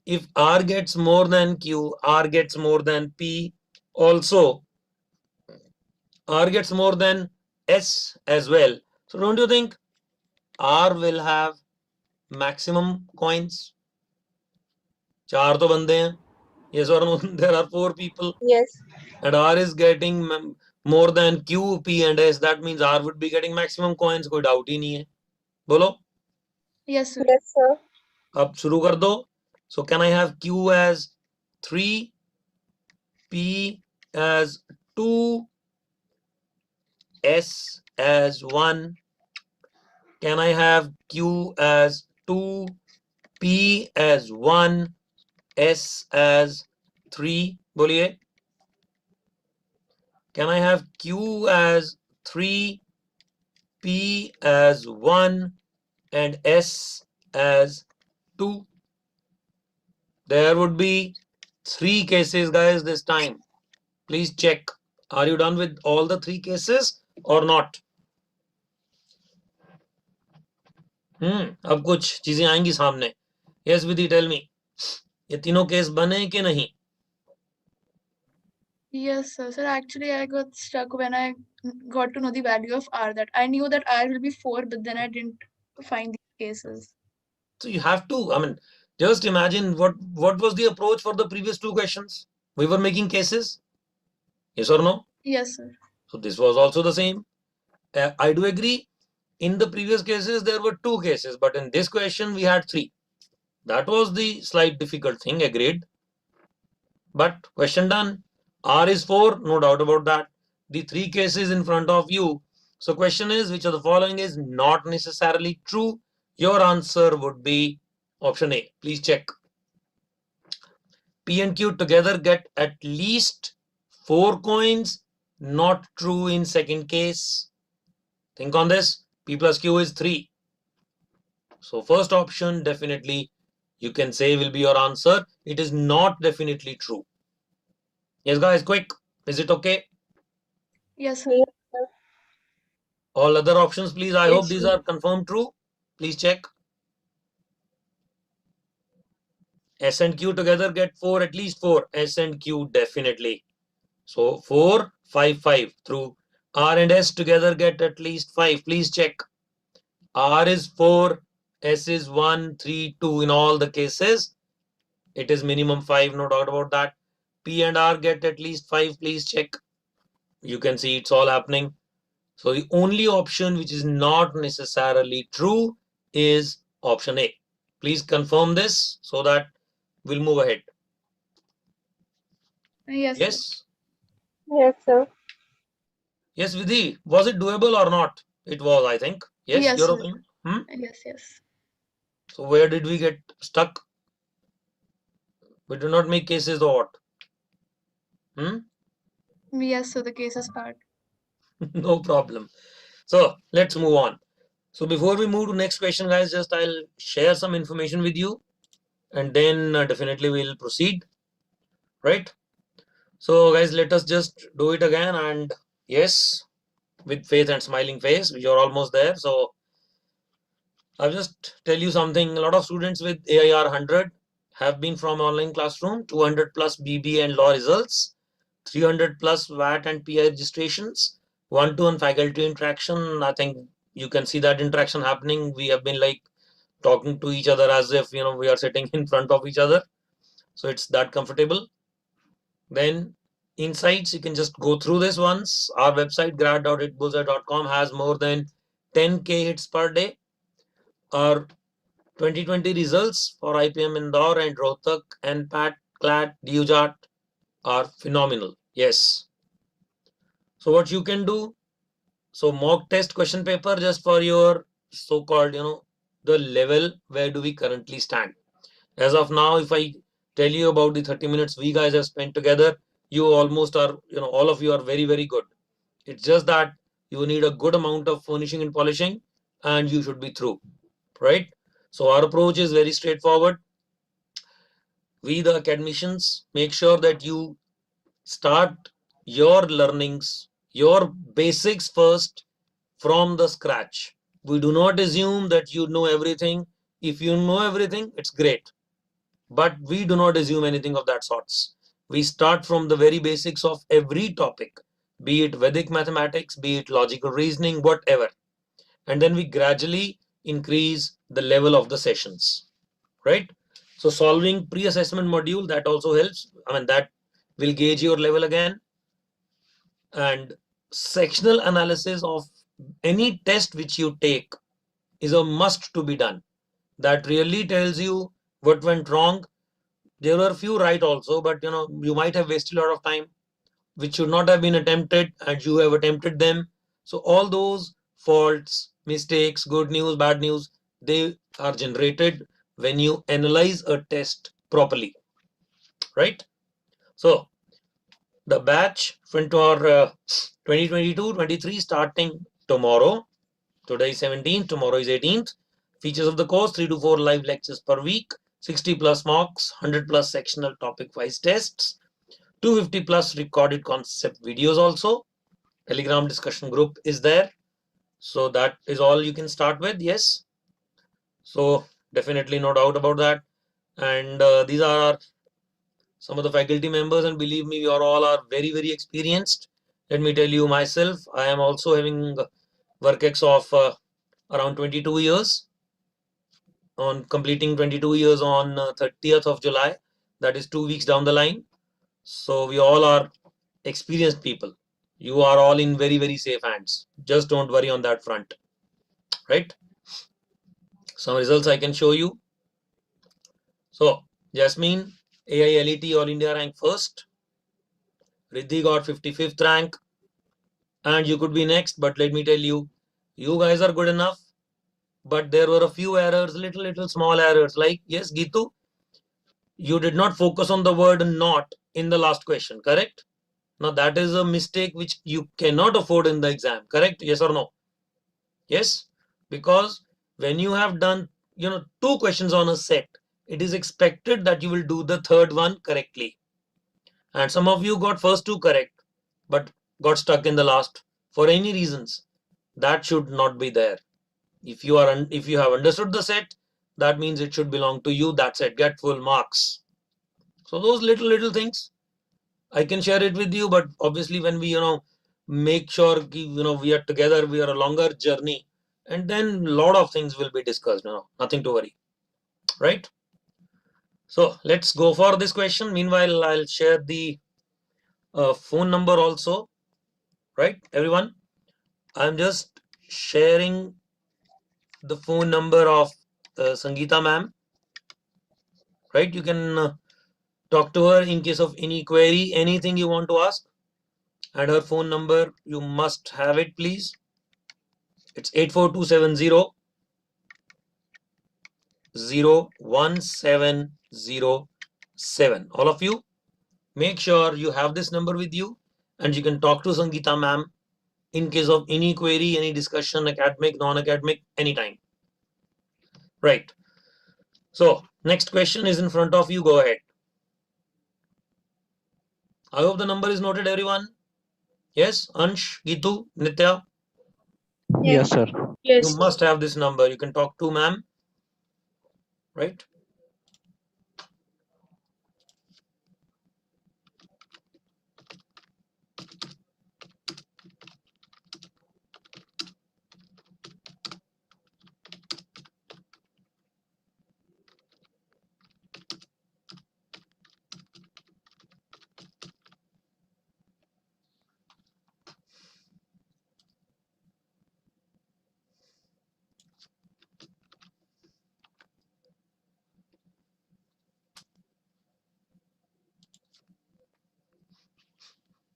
if R gets more than Q, R gets more than P, also R gets more than S as well. So don't you think R will have maximum coins? चार तो बंदे हैं. Yes or no? There are 4 people. Yes. And R is getting more than Q, P and S. That means R would be getting maximum coins. कोई doubt ही नहीं है. बोलो. Yes, sir. Yes, sir. अब शुरू कर दो. So can I have Q as 3, P as 2, S as 1? Can I have Q as 2, P as 1, S as 3? बोलिए. Can I have Q as 3, P as 1 and S as 2? There would be 3 cases, guys, this time. Please check. Are you done with all the 3 cases or not? अब कुछ चीजें आएंगी सामने. Yes, Vidhi, tell me. ये तीनों case बने कि नहीं? Yes, sir. Sir, actually, I got stuck when I got to know the value of R. That I knew that R will be 4, but then I didn't find these cases. So you have to, I mean, just imagine what was the approach for the previous 2 questions? We were making cases. Yes or no? Yes, sir. So this was also the same. I do agree. In the previous cases, there were 2 cases, but in this question, we had 3. That was the slight difficult thing, agreed. But question done. R is 4, no doubt about that. The 3 cases in front of you. So question is, which of the following is not necessarily true? Your answer would be option A. Please check. P and Q together get at least 4 coins. Not true in second case. Think on this. P plus Q is 3. So first option definitely you can say will be your answer. It is not definitely true. Yes, guys, quick. Is it okay? Yes, sir. Yes, sir. All other options, please. I Yes, hope these sir. are confirmed true. Please check. S and Q together get 4, at least 4. S and Q definitely. So 4, 5, 5 through. R and S together get at least 5. Please check. R is 4, S is 1, 3, 2 in all the cases. It is minimum 5, no doubt about that. P and R get at least 5. Please check. You can see it's all happening. So the only option which is not necessarily true is option A. Please confirm this so that we'll move ahead. Yes, Yes? Yes, sir. Yes, Vidhi, was it doable or not? It was, I think. Yes, Yes, your sir. opinion? Yes, yes. So where did we get stuck? We do not make cases or what? Yes, so the cases part. No problem. So let's move on. So before we move to next question, guys, just I'll share some information with you and then definitely we'll proceed. Right? So guys, let us just do it again, and yes, with faith and smiling face, you're almost there. So I'll just tell you something. A lot of students with AIR 100 have been from online classroom, 200 plus BB and law results, 300 plus VAT and PI registrations, one-to-one faculty interaction. I think you can see that interaction happening. We have been like talking to each other as if we are sitting in front of each other. So it's that comfortable. Then insights, you can just go through this once. Our website grad.hitbullseye.com has more than 10k hits per day. Our 2020 results for IPM Indore and Rohtak and NMAT, CLAT, DUJAT are phenomenal. Yes. So what you can do, so mock test question paper just for your so-called, the level where do we currently stand. As of now, if I tell you about the 30 minutes we guys have spent together, you almost are, all of you are very, very good. It's just that you need a good amount of furnishing and polishing and you should be through, right? So our approach is very straightforward. We, the academicians, make sure that you start your learnings, your basics first from the scratch. We do not assume that you know everything. If you know everything, it's great. But we do not assume anything of that sorts. We start from the very basics of every topic, be it Vedic mathematics, be it logical reasoning, whatever. And then we gradually increase the level of the sessions, right? So solving pre-assessment module, that also helps. I mean, that will gauge your level again. And sectional analysis of any test which you take is a must to be done. That really tells you what went wrong. There were a few right also, but you might have wasted a lot of time which should not have been attempted and you have attempted them. So all those faults, mistakes, good news, bad news, they are generated when you analyze a test properly, right? So the batch for 2022-23 starting tomorrow. Today is 17th, tomorrow is 18th. Features of the course: 3 to 4 live lectures per week, 60 plus mocks, 100 plus sectional topic wise tests, 250 plus recorded concept videos also. Telegram discussion group is there. So that is all you can start with. Yes. So definitely no doubt about that. And these are some of the faculty members, and believe me, you all are very, very experienced. Let me tell you myself, I am also having work-ex of around 22 years, on completing 22 years on 30th of July. That is 2 weeks down the line. So we all are experienced people. You are all in very, very safe hands. Just don't worry on that front, right? Some results I can show you. So Jasmine, AILET All India rank first. Riddhi got 55th rank. And you could be next, but let me tell you, you guys are good enough. But there were a few errors, little small errors. Like, yes, Gitu, you did not focus on the word not in the last question, correct? Now that is a mistake which you cannot afford in the exam, correct? Yes or no? Yes, because when you have done, 2 questions on a set, it is expected that you will do the third one correctly. And some of you got first 2 correct, but got stuck in the last for any reasons. That should not be there. If you have understood the set, that means it should belong to you. That's it. Get full marks. So those little things, I can share it with you, but obviously when we make sure we are together, we are a longer journey, and then a lot of things will be discussed. Nothing to worry, right? So let's go for this question. Meanwhile, I'll share the phone number also, right? Everyone, I'm just sharing the phone number of Sangeeta ma'am, right? You can talk to her in case of any query, anything you want to ask. And her phone number, you must have it, please. It's 84270 01707. All of you, make sure you have this number with you and you can talk to Sangeeta ma'am in case of any query, any discussion, academic, non-academic, anytime. Right. So next question is in front of you. Go ahead. I hope the number is noted, everyone. Yes, Ansh, Gitu, Nitya. Yes, sir. You must have this number. You can talk to ma'am, right?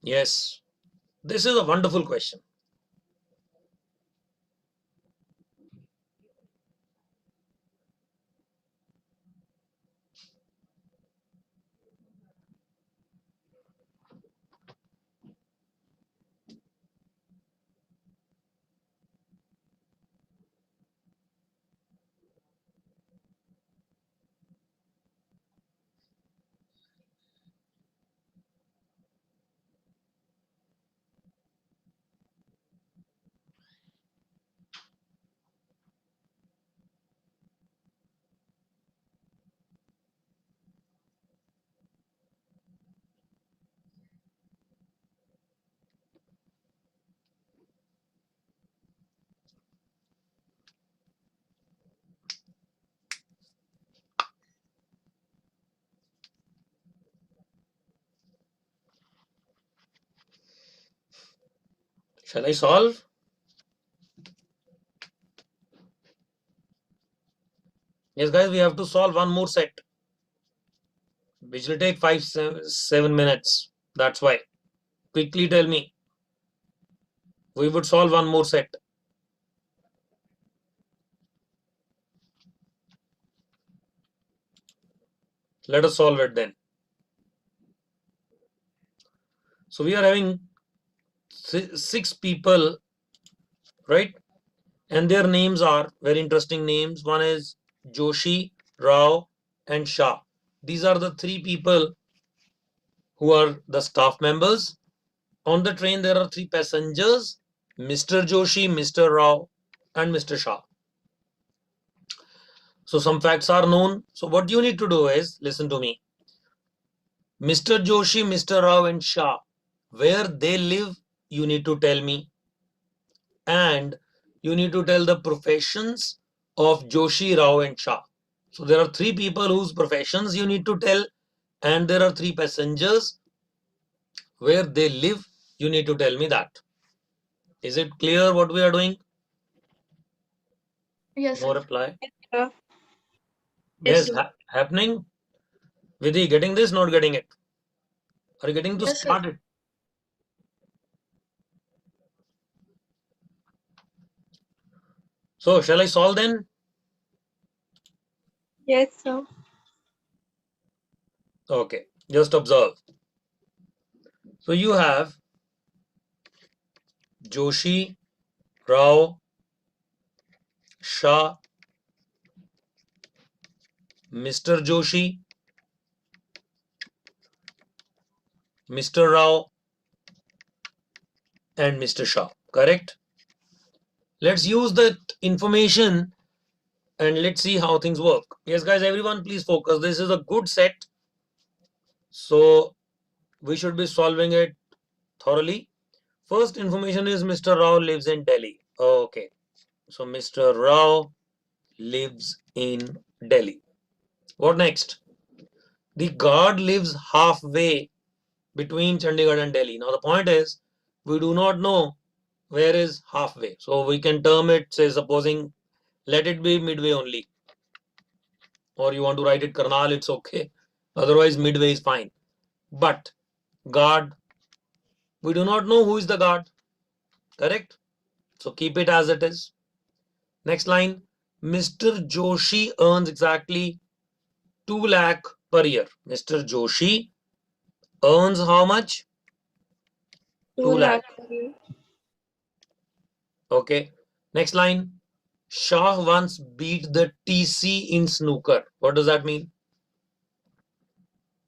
Yes. This is a wonderful question. Shall I solve? Yes, guys, we have to solve one more set, which will take 7 minutes. That's why. Quickly tell me. We would solve one more set. Let us solve it then. So we are having 6 people, right? And their names are very interesting names. One is Joshi, Rao, and Shah. These are the 3 people who are the staff members. On the train, there are 3 passengers, Mr. Joshi, Mr. Rao, and Mr. Shah. So some facts are known. So what you need to do is, listen to me. Mr. Joshi, Mr. Rao, and Shah, where they live, you need to tell me. And you need to tell the professions of Joshi, Rao, and Shah. So there are 3 people whose professions you need to tell, and there are 3 passengers where they live. You need to tell me that. Is it clear what we are doing? Yes, No sir. reply. Sir. Yes, happening. Vidhi, getting this, not getting it? Are you getting to Yes, sir. start it? So shall I solve then? Yes, sir. Okay, just observe. So you have Joshi, Rao, Shah, Mr. Joshi, Mr. Rao, and Mr. Shah. Correct? Let's use that information and let's see how things work. Yes, guys, everyone, please focus. This is a good set. So we should be solving it thoroughly. First information is Mr. Rao lives in Delhi. Okay. So Mr. Rao lives in Delhi. What next? The guard lives halfway between Chandigarh and Delhi. Now the point is, we do not know where is halfway. So we can term it, say supposing, let it be midway only. Or you want to write it Karnal, it's okay. Otherwise midway is fine. But guard, we do not know who is the guard. Correct? So keep it as it is. Next line, Mr. Joshi earns exactly 2 lakh per year. Mr. Joshi earns how much? 2 lakh. lakh per year. Okay. Next line, Shah once beat the TC in snooker. What does that mean?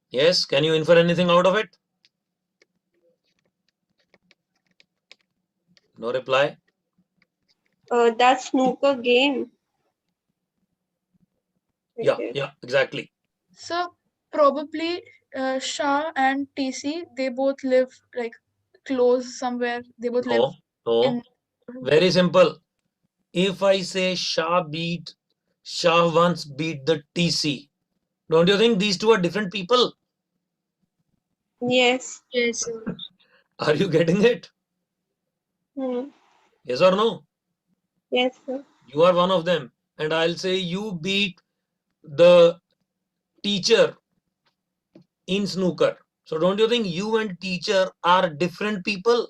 Yes, can you infer anything out of it? No reply. That's snooker game. Yeah, exactly. So probably Shah and TC, they both live like close somewhere. They both live No. in. Very simple. If I say Shah once beat the TC, don't you think these two are different people? Yes. Yes. Are you getting it? Hmm. Yes or no? Yes, sir. You are one of them. And I'll say you beat the teacher in snooker. So don't you think you and teacher are different people?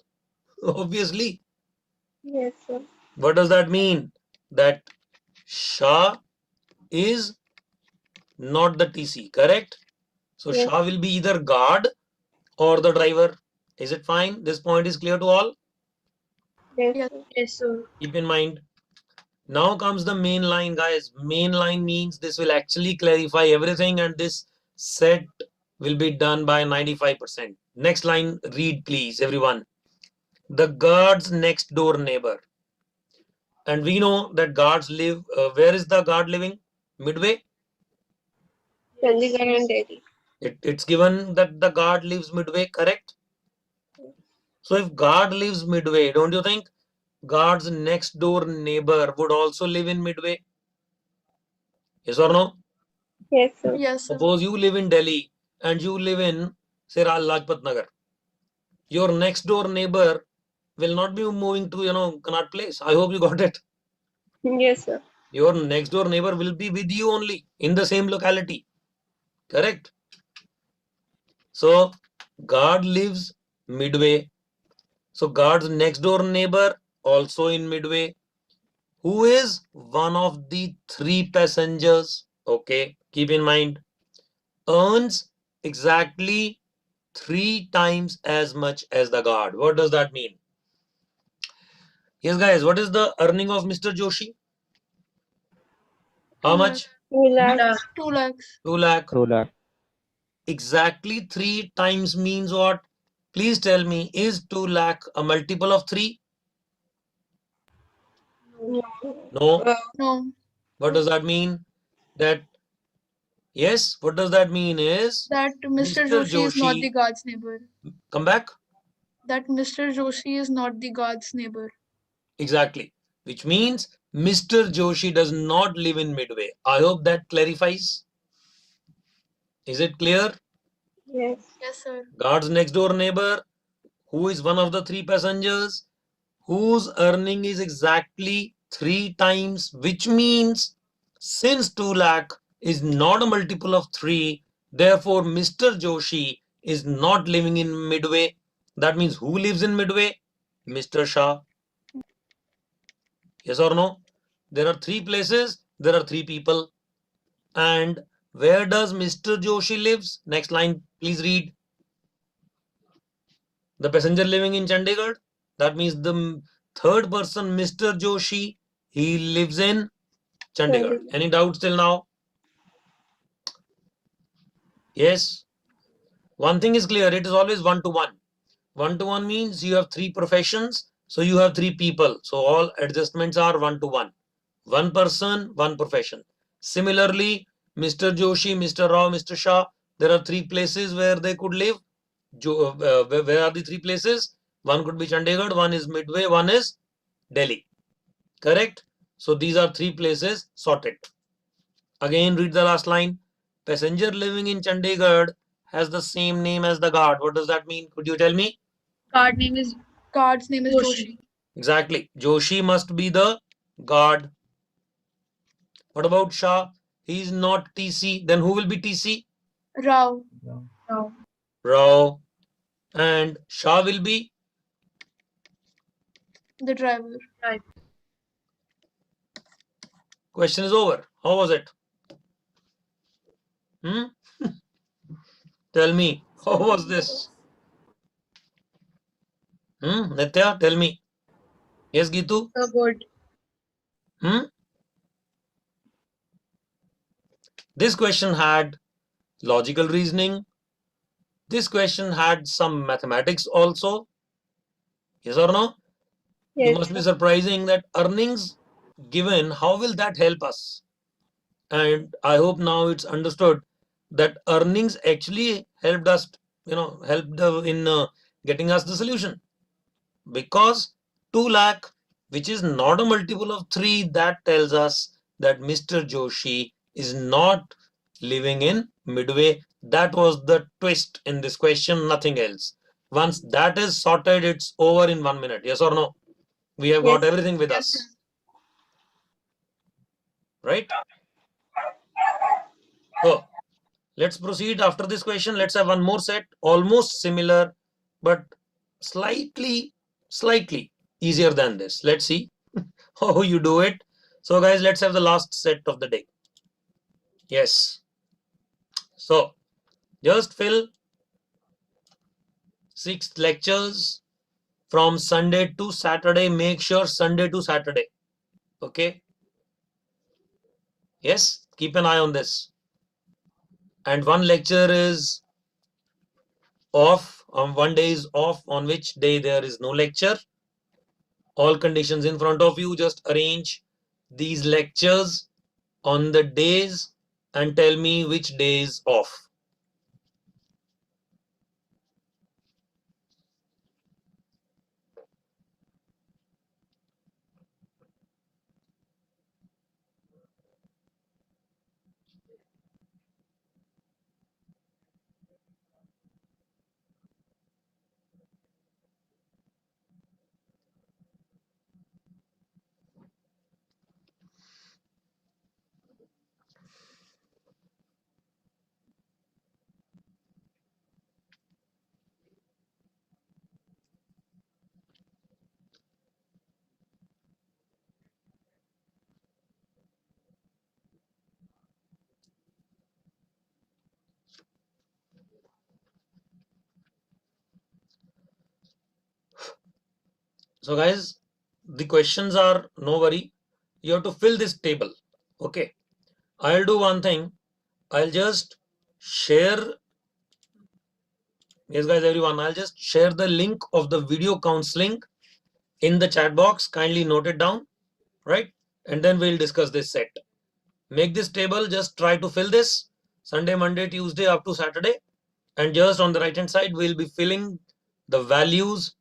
Obviously. Yes, sir. What does that mean? That Shah is not the TC, correct? So Yes. Shah will be either guard or the driver. Is it fine? This point is clear to all? Yes, Yes. sir. Yes, sir. Keep in mind. Now comes the main line, guys. Main line means this will actually clarify everything and this set will be done by 95%. Next line, read please, everyone. The guard's next door neighbor. And we know that guards live, where is the guard living? Midway? Chandigarh and Delhi. It's given that the guard lives midway, correct? So if guard lives midway, don't you think guard's next door neighbor would also live in midway? Yes or no? Yes, sir. Yes, sir. Suppose you live in Delhi and you live in, say, Lajpat Nagar. Your next door neighbor will not be moving to, Connaught Place. I hope you got it. Yes, sir. Your next door neighbor will be with you only in the same locality. Correct? So, guard lives midway. So, guard's next door neighbor also in midway. Who is one of the three passengers? Okay, keep in mind. Earns exactly 3 times as much as the guard. What does that mean? Yes, guys, what is the earning of Mr. Joshi? How 2 much? 2 lakhs. 2 lakhs. 2 lakh. 2 lakh. Exactly 3 times means what? Please tell me, is 2 lakh a multiple of 3? No. No. No. What does that mean? That, yes, what does that mean is That Mr. Mr. Joshi is not the Joshi, guard's neighbor. come back. That Mr. Joshi is not the guard's neighbor. Exactly. Which means Mr. Joshi does not live in Midway. I hope that clarifies. Is it clear? Yes. Yes, sir. Guard's next door neighbor, who is one of the 3 passengers, whose earning is exactly 3 times, which means since 2 lakh is not a multiple of 3, therefore Mr. Joshi is not living in Midway. That means who lives in Midway? Mr. Shah. Yes or no? There are 3 places, there are 3 people. And where does Mr. Joshi lives? Next line, please read. The passenger living in Chandigarh. That means the third person, Mr. Joshi, he lives in Chandigarh. Any doubts till now? Yes. One thing is clear, it is always 1-to-1. 1-to-1 means you have 3 professions, so you have 3 people. So all adjustments are 1-to-1. 1 person, 1 profession. Similarly, Mr. Joshi, Mr. Rao, Mr. Shah, there are 3 places where they could live. Where are the 3 places? One could be Chandigarh, one is Midway, one is Delhi. Correct? So these are 3 places sorted. Again, read the last line. Passenger living in Chandigarh has the same name as the guard. What does that mean? Could you tell me? Guard's name is Joshi. Exactly. Joshi must be the guard. What about Shah? He is not TC. Then who will be TC? Rao. Rao. And Shah will be? The driver. Question is over. How was it? Tell me. How was this? Nitya, tell me. Yes, Gitu? So good. This question had logical reasoning. This question had some mathematics also. Yes or no? Yes. You must be surprising that earnings given, how will that help us? And I hope now it's understood that earnings actually helped us, helped in getting us the solution. Because 2 lakh, which is not a multiple of 3, that tells us that Mr. Joshi is not living in Midway. That was the twist in this question, nothing else. Once that is sorted, it's over in 1 minute. Yes or no? We have got Yes. everything with us. Right? So, Let's proceed after this question. Let's have one more set, almost similar, but slightly easier than this. Let's see how you do it. So guys, let's have the last set of the day. Yes. So just fill 6 lectures from Sunday to Saturday. Make sure Sunday to Saturday. Okay. Yes. Keep an eye on this. And one lecture is off. One day is off, on which day there is no lecture. All conditions in front of you. Just arrange these lectures on the days and tell me which day is off. So guys, the questions are, no worry, you have to fill this table. Okay. I'll do one thing. I'll just share. Yes, guys, everyone, I'll just share the link of the video counseling in the chat box. Kindly note it down, right? And then we'll discuss this set. Make this table, just try to fill this Sunday, Monday, Tuesday up to Saturday. And just on the right hand side, we'll be filling the values,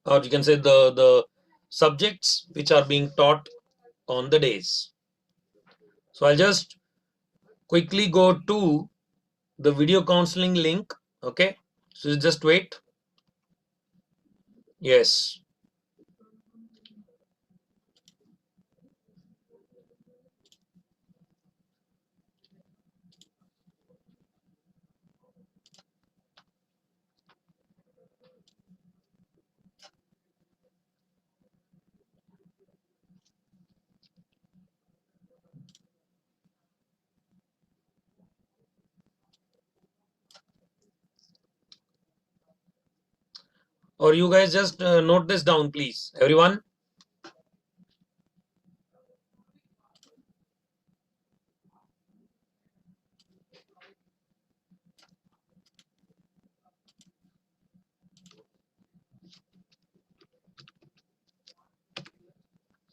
or you can say the subjects which are being taught on the days. So I'll just quickly go to the video counseling link. Okay. So just wait. Yes. Or you guys just note this down, please. Everyone.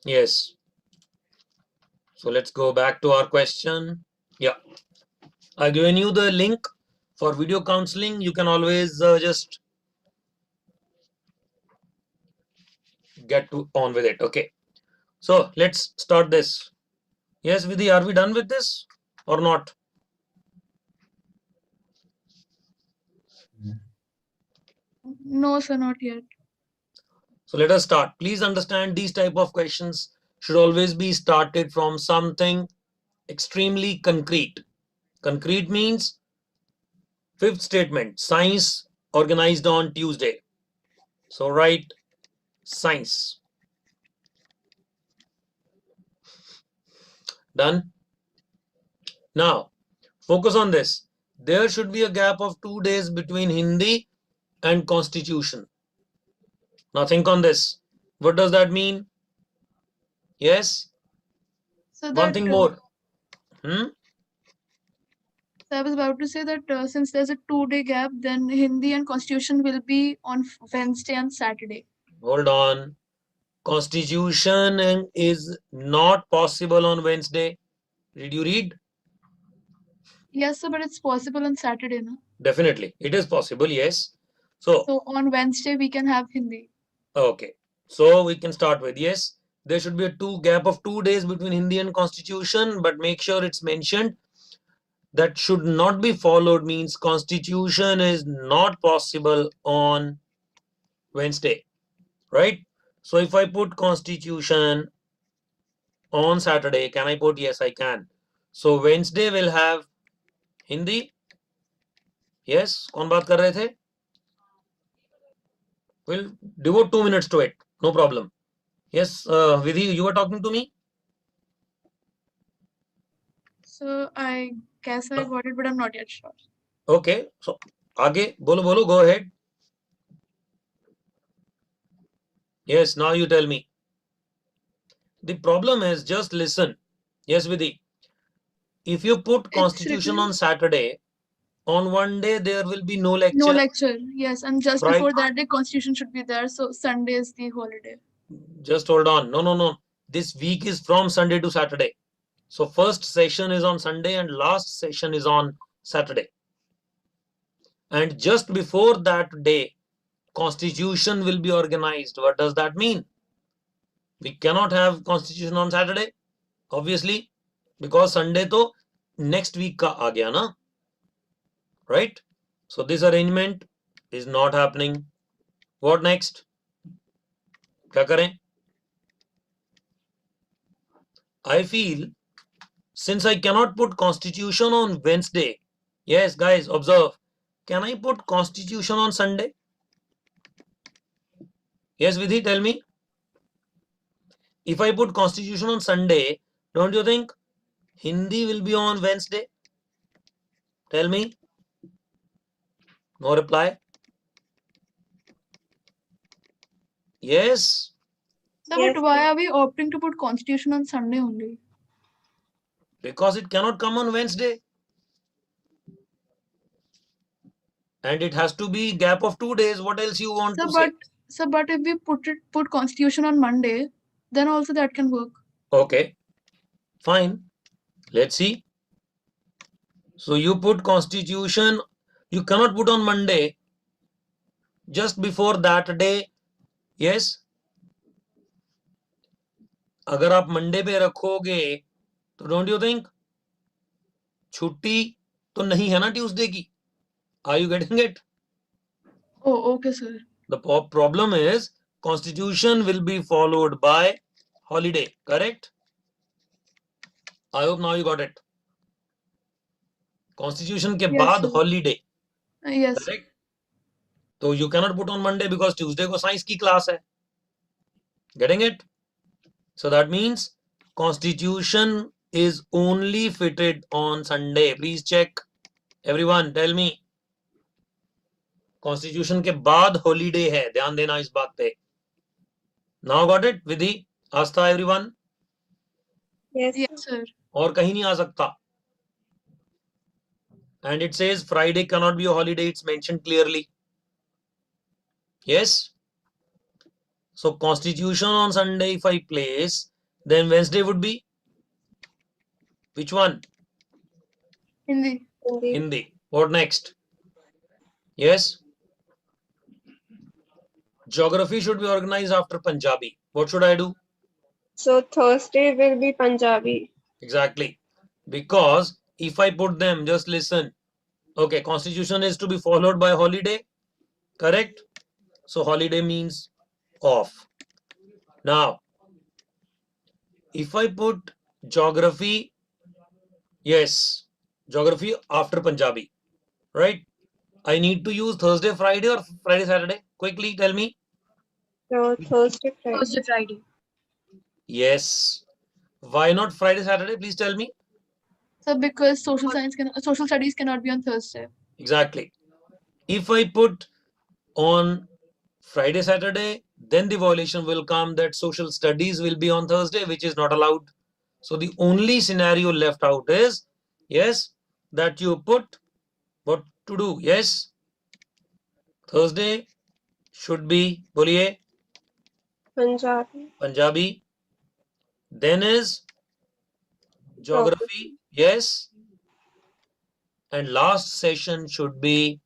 Yes. So let's go back to our question. Yeah. I've given you the link for video counseling. You can always just get on with it. Okay. So let's start this. Yes, Vidhi, are we done with this or not? No, sir, not yet. So let us start. Please understand, these type of questions should always be started from something extremely concrete. Concrete means fifth statement, science organized on Tuesday. So write science. Done. Now focus on this. There should be a gap of 2 days between Hindi and Constitution. Now think on this. What does that mean? Yes. So One that thing more. So I was about to say that since there's a 2-day gap, then Hindi and Constitution will be on Wednesday and Saturday. Hold on. Constitution is not possible on Wednesday. Did you read? Yes, sir, but it's possible on Saturday, no? Definitely. It is possible, yes. So on Wednesday we can have Hindi. okay. So we can start with, yes, there should be a gap of 2 days between Hindi and Constitution, but make sure it's mentioned that should not be followed, means Constitution is not possible on Wednesday, right? So if I put Constitution on Saturday, can I put? Yes, I can. So Wednesday will have Hindi Yes, कौन बात कर रहे थे? We'll devote 2 minutes to it. No problem. Yes, Vidhi, you were talking to me? So I guess I got it, but I'm not yet sure. Okay. So, आगे बोलो बोलो, go ahead. Yes, now you tell me. The problem is, just listen. Yes, Vidhi. If you put It's constitution written on Saturday, on one day there will be no no lecture. lecture. Yes, and just Right. before that, the constitution should be there. So Sunday is the holiday. Just hold on. No. This week is from Sunday to Saturday. So first session is on Sunday and last session is on Saturday. And just before that day, constitution will be organized. What does that mean? We cannot have constitution on Saturday, obviously, because Sunday to next week ka aa gaya na, right? So this arrangement is not happening. What next? Kya kare? I feel, since I cannot put constitution on Wednesday, yes, guys, observe. Can I put constitution on Sunday? Yes, Vidhi, tell me. If I put constitution on Sunday, don't you think Hindi will be on Wednesday? Tell me. No reply. Yes. So, Yes, but why are we opting to put constitution on Sunday only? Because it cannot come on Wednesday. And it has to be gap of 2 days. What else you want to say? But if we put constitution on Monday, then also that can work. Okay. Fine. Let's see. So you put constitution. You cannot put on Monday. Just before that day. Yes. अगर आप Monday पे रखोगे तो don't you think छुट्टी तो नहीं है ना ट्यूसडे की? Are you getting it? Oh, okay, sir. The problem is constitution will be followed by holiday, correct? I hope now you got it. Constitution के Yes, बाद sir. holiday, Yes. correct? तो you cannot put on Monday because Tuesday को science की class है. Getting it? So that means constitution is only fitted on Sunday. Please check. Everyone tell me. Constitution के बाद holiday है, ध्यान देना इस बात पे. Now got it? Vidhi, Aastha everyone. yes, Yes, sir. और कहीं नहीं आ सकता. And it says Friday cannot be a holiday. It's mentioned clearly. Yes. So constitution on Sunday, if I place, then Wednesday would be which one? Hindi. Hindi. Hindi. What next? Yes. Geography should be organized after Punjabi. What should I do? So Thursday will be Punjabi. Exactly. Because if I put them, just listen. Okay, constitution is to be followed by holiday. Correct? So holiday means off. Now, if I put geography, yes, geography after Punjabi, right? I need to use Thursday, Friday or Friday, Saturday. Quickly tell me. So Thursday, Friday. Thursday, Friday. Yes. Why not Friday, Saturday? Please tell me. So because social studies cannot be on Thursday. Exactly. If I put on Friday, Saturday, then the violation will come that social studies will be on Thursday, which is not allowed. So the only scenario left out is, yes, that you put what to do. Yes. Thursday should be, boliye, Punjabi. Punjabi. Then is geography. Yes. And last session should be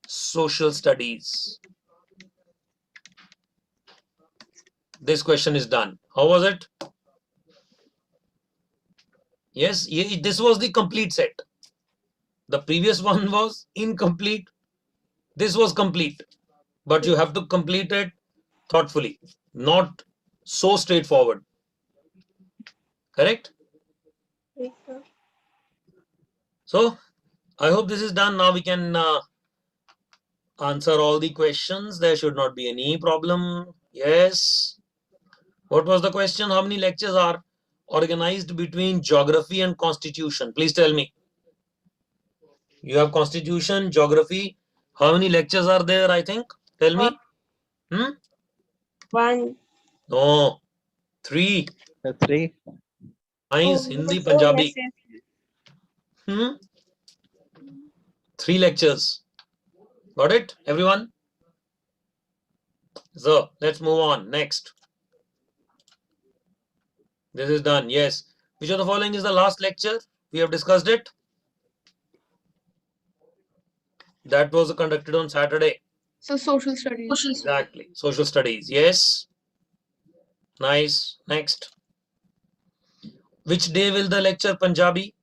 social studies. This question is done. How was it? Yes, this was the complete set. The previous one was incomplete. This was complete. But you have to complete it thoughtfully, not so straightforward. Correct? Yes, sir. So, I hope this is done. Now we can answer all the questions. There should not be any problem. Yes. What was the question? How many lectures are organized between geography and constitution? Please tell me. You have constitution, geography. How many lectures are there, I think? Tell me. 1. No. 3. 3. Science, Oh, Hindi, oh, Punjabi. yes. 3 lectures. Got it, everyone? So, let's move on. Next. This is done. Yes. Which of the following is the last lecture? We have discussed it. That was conducted on Saturday. So social studies. Exactly. Social studies. Yes. Nice. Next. Which day will the lecture Punjabi?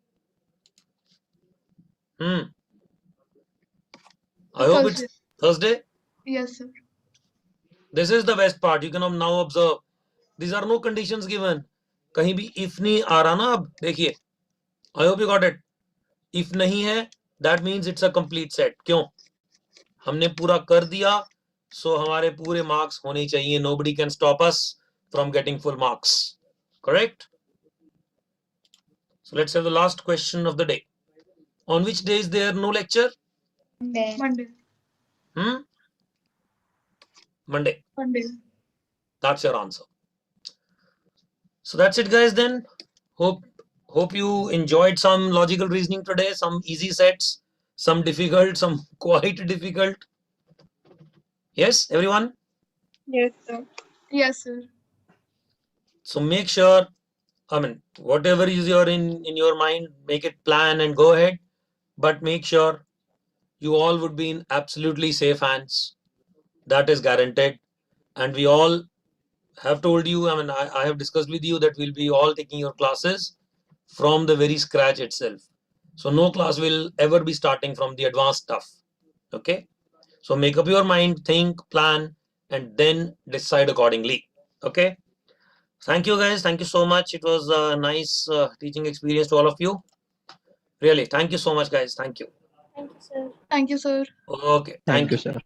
I hope it's Thursday. Yes, sir. This is the best part. You can now observe. These are no conditions given. कहीं भी if नहीं आ रहा ना अब देखिए. I hope you got it. If नहीं है, that means it's a complete set. क्यों? हमने पूरा कर दिया, so हमारे पूरे marks होने चाहिए. Nobody can stop us from getting full marks. Correct? So let's have the last question of the day. On which day is there no lecture? Monday. Monday. Monday. That's your answer. So that's it, guys. Then hope you enjoyed some logical reasoning today. Some easy sets, some difficult, some quite difficult. Yes, everyone. Yes, sir. Yes, sir. So make sure, whatever is in your mind, make it plan and go ahead. But make sure you all would be in absolutely safe hands. That is guaranteed. And we all have told you, I have discussed with you that we'll be all taking your classes from the very scratch itself. So no class will ever be starting from the advanced stuff. Okay. So make up your mind, think, plan, and then decide accordingly. Okay. Thank you, guys. Thank you so much. It was a nice teaching experience to all of you. Really. Thank you so much, guys. Thank you. Thank you, sir. Thank you, sir. Okay. Thank you, sir.